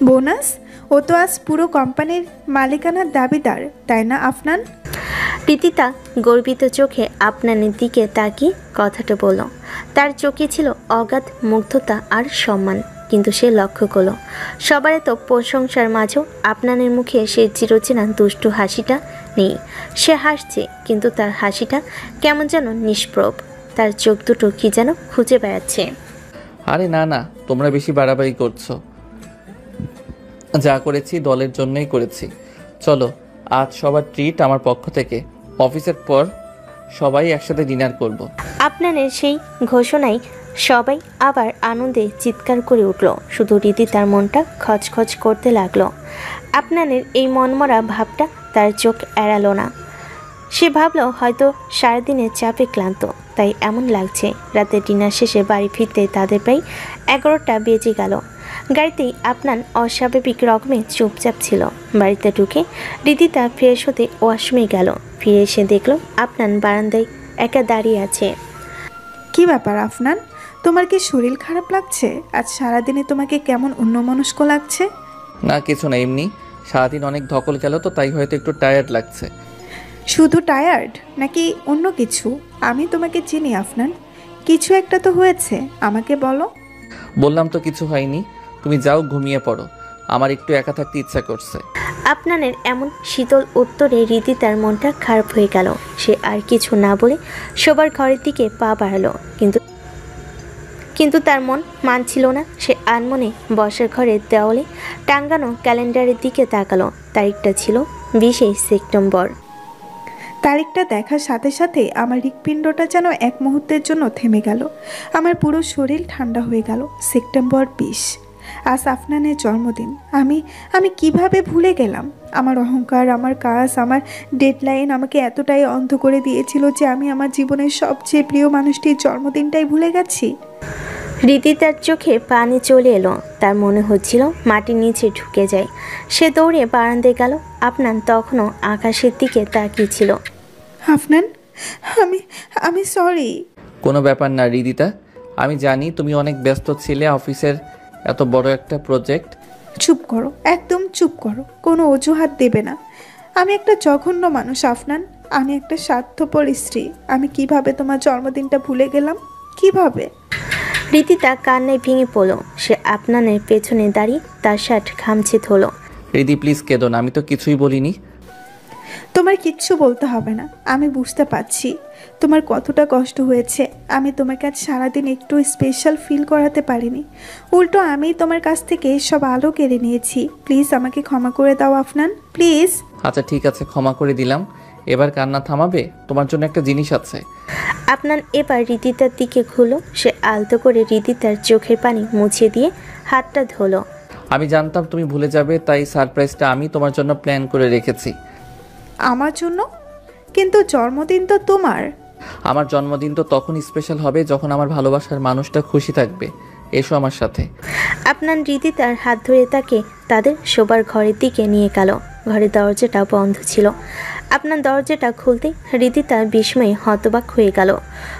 বোনাস? ও তো আজ পুরো কোম্পানির মালিকানার দাবিদার, তাই না আফনান? প্রীতিতা গর্বিত চোখে আপনানের দিকে তাকিয়ে কথাটা বলল। তার চোখে ছিল অগাধ মুগ্ধতা আর সম্মান, কিন্তু সে লক্ষ্য করল সবার এত প্রশংসার মাঝেও আপনানের মুখে সে চিরচেনা দুষ্টু হাসিটা নেই। সে হাসছে, কিন্তু তার হাসিটা কেমন যেন নিষ্প্রভ। তার চোখ দুটো কি যেন খুঁজে বেড়াচ্ছে। আরে না না, তোমরা বেশি বাড়াবাড়ি করছো। যা করেছি দলের জন্যই করেছি। চলো, আজ সবার ট্রিট আমার পক্ষ থেকে। অফিসের পর সবাই একসাথে ডিনার করব। আপনানের সেই ঘোষণায় সবাই আবার আনন্দে চিৎকার করে উঠল। শুধু রীতি তার মনটা খচখচ করতে লাগলো। আপনানের এই মনমরা ভাবটা তার চোখ এড়ালো না। সে ভাবল হয়তো সারাদিনের চাপে ক্লান্ত, তাই এমন লাগছে। রাতে ডিনার শেষে বাড়ি ফিরতে তাদের প্রায় 11টা বেজে গেল। গাড়িতেই আপনান অস্বাভাবিক রকমে চুপচাপ ছিল। বাড়িতে ঢুকে রিদিতা ফ্রেশ হতে ওয়াশরুমে গেল। ফিরে এসে দেখলো আপনান বারান্দায় একা দাঁড়িয়ে আছে। কি ব্যাপার আফনান, তোমার কি শরীর খারাপ লাগছে? আজ সারাদিনে তোমাকে কেমন অন্যমনস্ক লাগছে? না, কিছু না, এমনি সারাদিন অনেক ধকল গেল তো, তাই হয়তো একটু টায়ার্ড লাগছে। শুধু টায়ার্ড নাকি অন্য কিছু? আমি তোমাকে চিনি আফনান, কিছু একটা তো হয়েছে, আমাকে বলো। বললাম তো কিছু হয়নি, তুমি যাও ঘুমিয়ে পড়ো, আমার একটু একা থাকতে ইচ্ছা করছে। আপনানের এমন শীতল উত্তরে রীতি তার মনটা খারাপ হয়ে গেল। সে আর কিছু না বলে সবার ঘরের দিকে পা বাড়ালো, কিন্তু তার মন মানছিল না। সে আনমনে বসার ঘরের দেওয়ালে টাঙ্গানো ক্যালেন্ডারের দিকে তাকালো। তারিখটা ছিল 20শে সেপ্টেম্বর। তারিখটা দেখার সাথে সাথে আমার হৃৎপিণ্ডটা যেন এক মুহূর্তের জন্য থেমে গেল। আমার পুরো শরীর ঠান্ডা হয়ে গেল। সেপ্টেম্বর 20, আজ আফনানের জন্মদিন। আমি কিভাবে ভুলে গেলাম? আমার অহংকার, আমার কাজ, আমার ডেডলাইন আমাকে এতটাই অন্ধ করে দিয়েছিল যে আমি আমার জীবনের সবচেয়ে প্রিয় মানুষটির জন্মদিনটাই ভুলে গেছি। রিদিতার চোখে পানি চলে এলো। তার মনে হচ্ছিল মাটির নিচে ঢুকে যায়। সে দৌড়ে বারান্দায় গেল। আফনান তখনও আকাশের দিকে তাকিয়েছিল। আফনান, আমি সরি। কোনো ব্যাপার না রিদিতা, আমি জানি তুমি অনেক ব্যস্ত ছিলে অফিসের এত বড় একটা প্রজেক্ট। চুপ করো, একদম চুপ করো, কোনো অজুহাত দেবে না। আমি একটা জঘন্য মানুষ আফনান, আমি একটা স্বার্থপর স্ত্রী। আমি কিভাবে তোমার জন্মদিনটা ভুলে গেলাম? কিভাবে? রিদিতা কান্নায় ভেঙে পড়ল। সে আফনানের পেছনে দাঁড়িয়ে তার শার্ট খামচে ধরল। রিদি প্লিজ কেঁদো না, আমি তো কিছুই বলিনি। তোমার কিচ্ছু বলতে হবে না। আমি বুঝতে পারছি তোমার কতটা কষ্ট হয়েছে। আমি তোমার কাছে সারাদিন একটু স্পেশাল ফিল করাতে পারিনি। উল্টো আমি তোমার কাছ থেকে সব আলো কেড়ে নিয়েছি। প্লিজ আমাকে ক্ষমা করে দাও আফনান, প্লিজ। আচ্ছা ঠিক আছে, ক্ষমা করে দিলাম। এবার কান্না থামাবে? তোমার জন্য একটা জিনিস আছে। আফনান এবার রিদিতার দিকে ঘুরল। সে আলতো করে রিদিতার চোখের পানি মুছে দিয়ে হাতটা ধরল। আমি জানতাম তুমি ভুলে যাবে, তাই সারপ্রাইজটা আমি তোমার জন্য প্ল্যান করে রেখেছি। আমার জন্য? কিন্তু জন্মদিন তো তোমার। আমার জন্মদিন তো তখন স্পেশাল হবে যখন আমার ভালোবাসার মানুষটা খুশি থাকবে। এসো আমার সাথে। আফনান রিদিতার হাত ধরে তাকে তাদের শোবার ঘরের দিকে নিয়ে গেল। ঘরের দরজাটা বন্ধ ছিল। আফনান দরজাটা খুলতে রিদিতা বিস্ময়ে হতবাক হয়ে গেল।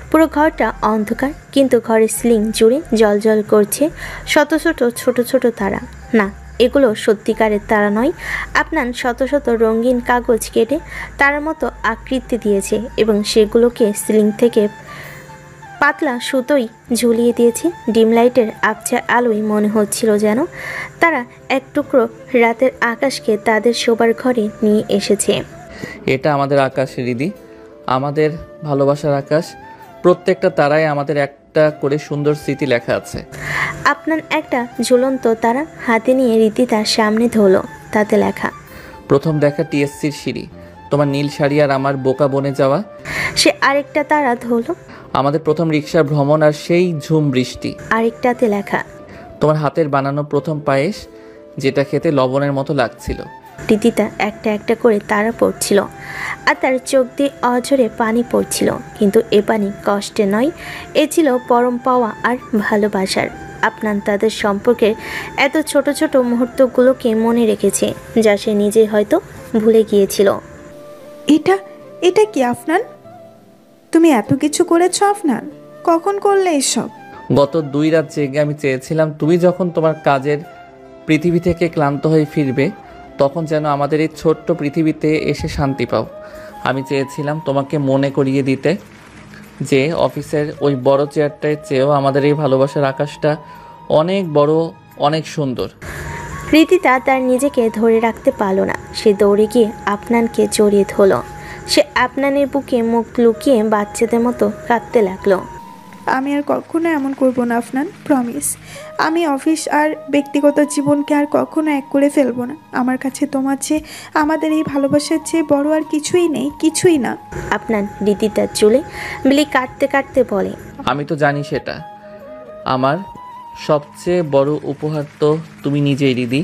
পুরো ঘরটা অন্ধকার, কিন্তু ঘরের সিলিং জুড়ে জ্বলজ্বল করছে শত শত ছোট ছোট তারা। না, এগুলো সত্যিকারের তারা নয়। আফনান শত শত রঙিন কাগজ কেটে তারার মতো আকৃতি দিয়েছে এবং সেগুলোকে সিলিং থেকে পাতলা সুতোই ঝুলিয়ে দিয়েছে। ডিম লাইটের আবছা আলোয় মনে হচ্ছিল যেন তারা এক টুকরো রাতের আকাশকে তাদের শোবার ঘরে নিয়ে এসেছে। এটা আমাদের আকাশ রিদি, আমাদের ভালোবাসার আকাশ। প্রত্যেকটা তারায় আমাদের একটা করে সুন্দর স্মৃতি লেখা আছে। আফনান একটা ঝুলন্ত তারা হাতে নিয়ে রিদিতার সামনে ধরল। তাতে লেখা, প্রথম দেখা টিএসসির সিঁড়ি, তোমার নীল শাড়ি আর আমার বোকা বনে যাওয়া। সে আরেকটা তারা ধরল। আমাদের প্রথম রিক্সার ভ্রমণ আর সেই ঝুম বৃষ্টি। আরেকটাতে লেখা, তোমার হাতের বানানো প্রথম পায়েস, যেটা খেতে লবণের মতো লাগছিল। রিদিতা একটা একটা করে তারা পড়ছিল আর তার চোখ দিয়ে অঝরে পানি পড়ছিল। কিন্তু এ পানি কষ্টে নয়, এ ছিল পরম পাওয়া আর ভালোবাসার। আফনান তাদের সম্পর্কের এত ছোট ছোট মুহূর্তগুলোকে মনে রেখেছে, যা সে নিজে হয়তো ভুলে গিয়েছিল। এটা কি আফনান? তুমি এত কিছু করেছো আফনান? কখন করলে এসব? গত 2 রাত জেগে আমি চেয়েছিলাম তুমি যখন তোমার কাজের পৃথিবী থেকে ক্লান্ত হয়ে ফিরবে, তখন যেন আমাদের এই ছোট্ট পৃথিবীতে এসে শান্তি পাও। আমি চেয়েছিলাম তোমাকে মনে করিয়ে দিতে যে অফিসের ওই বড় চেয়ারটার চেয়েও আমাদের এই ভালোবাসার আকাশটা অনেক বড়, অনেক সুন্দর। রিদিতা তার নিজেকে ধরে রাখতে পারল না। সে দৌড়ে গিয়ে আফনানকে জড়িয়ে ধরল। সে আফনানের বুকে মুখ লুকিয়ে বাচ্চাদের মতো কাঁদতে লাগলো। আমি আর কখনো এমন করব না আফনান, প্রমিস। আমি অফিস আর ব্যক্তিগত জীবনকে আর কখনো এক করে ফেলবো না। আমার কাছে তোমার চেয়ে, আমাদের এই ভালোবাসার চেয়ে বড় আর কিছুই নেই, কিছুই না। আফনান রিদিতার চুলে বিলি কাটতে কাটতে বলে, আমি তো জানি সেটা। আমার সবচেয়ে বড় উপহার তো তুমি নিজেই রিদি।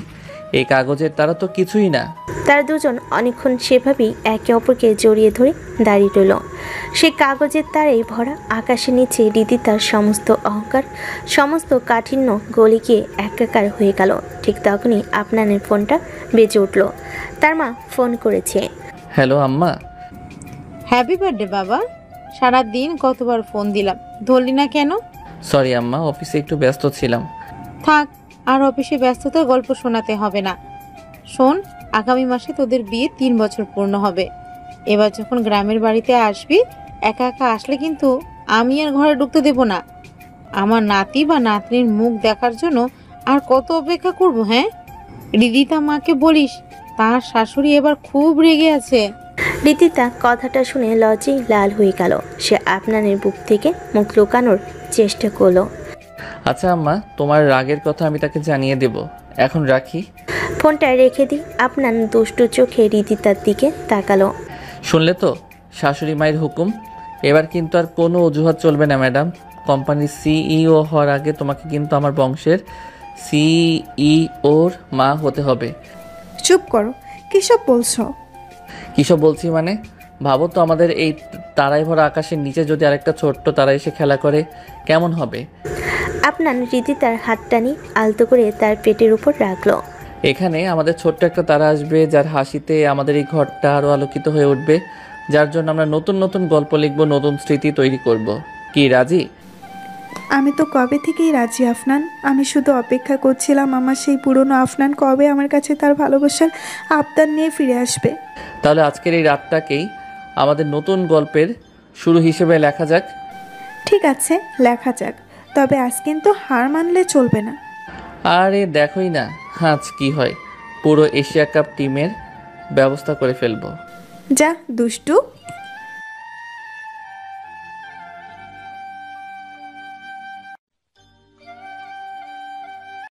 এই কাগজের তারা তো কিছুই না। তারা দুজন অনেকক্ষণ সেভাবেই একে অপরকে জড়িয়ে ধরে দাঁড়িয়ে রইল। সে কাগজের তারেই ভরা আকাশের নিচে রিদিতার সমস্ত অহংকার, সমস্ত কাঠিন্য গলে গিয়ে একাকার হয়ে গেল। ঠিক তখনই আফনানের ফোনটা বেজে উঠল। তার মা ফোন করেছে। হ্যালো আম্মা। হ্যাপি বার্থডে বাবা। সারাদিন কতবার ফোন দিলাম, ধরলি না কেন? সরি আম্মা, অফিসে একটু ব্যস্ত ছিলাম। থাক, আর অফিসে ব্যস্ততার গল্প শোনাতে হবে না। শোন, আগামী মাসে তোদের বিয়ে 3 বছর পূর্ণ হবে। এবার যখন গ্রামের বাড়িতে আসবি, একা একা আসলে কিন্তু আমি আর ঘরে ঢুকতে দেব না। আমার নাতি বা নাতনির মুখ দেখার জন্য আর কত অপেক্ষা করব? হ্যাঁ, রিদিতা মাকে বলিস তার শাশুড়ি এবার খুব রেগে আছে। রিদিতা কথাটা শুনে লজ্জায় লাল হয়ে গেল। সে আফনানের বুক থেকে মুখ লুকানোর চেষ্টা করলো। আচ্ছা আম্মা, তোমার রাগের কথা আমি তাকে জানিয়ে দেব। এখন রাখি। ফোনটা রেখে দিই। আফনান দুষ্টু চোখে রিদিতার দিকে তাকালো। শুনলে তো, শাশুড়ি মায়ের হুকুম। এবার কিন্তু আর কোনো অজুহাত চলবে না ম্যাডাম। কোম্পানির সিইও হওয়ার আগে তোমাকে কিন্তু আমার বংশের সিইওর মা হতে হবে। চুপ করো, কিসব বলছো? কিসব বলছি মানে? ভাবো তো, আমাদের এই তারাই ভরা আকাশের নিচে যদি আরেকটা ছোট্ট তারা এসে খেলা করে কেমন হবে? আপনার রিদিতার হাতটানি আলতো করে তার পেটের উপর রাখলো। এখানে আমাদের ছোট্ট একটা তারা আসবে, যার হাসিতে আমাদের এই ঘরটা আরও আলোকিত হয়ে উঠবে, যার জন্য আমরা নতুন নতুন গল্প লিখব, নতুন স্মৃতি তৈরি করব। কি রাজি? আমি তো কবে থেকেই রাজি আফনান। আমি শুধু অপেক্ষা করছিলাম আমার সেই পুরনো আফনান কবে আমার কাছে তার ভালোবাসার আবদার নিয়ে ফিরে আসবে। তাহলে আজকের এই রাতটাকেই আমাদের নতুন গল্পের শুরু হিসেবে লেখা যাক। ঠিক আছে, লেখা যাক, তবে আজ কিন্তু হার মানলে চলবে না। আরে দেখোই না আজ কি হয়, পুরো এশিয়া কাপ টিমের ব্যবস্থা করে ফেলবো। যা দুষ্টু।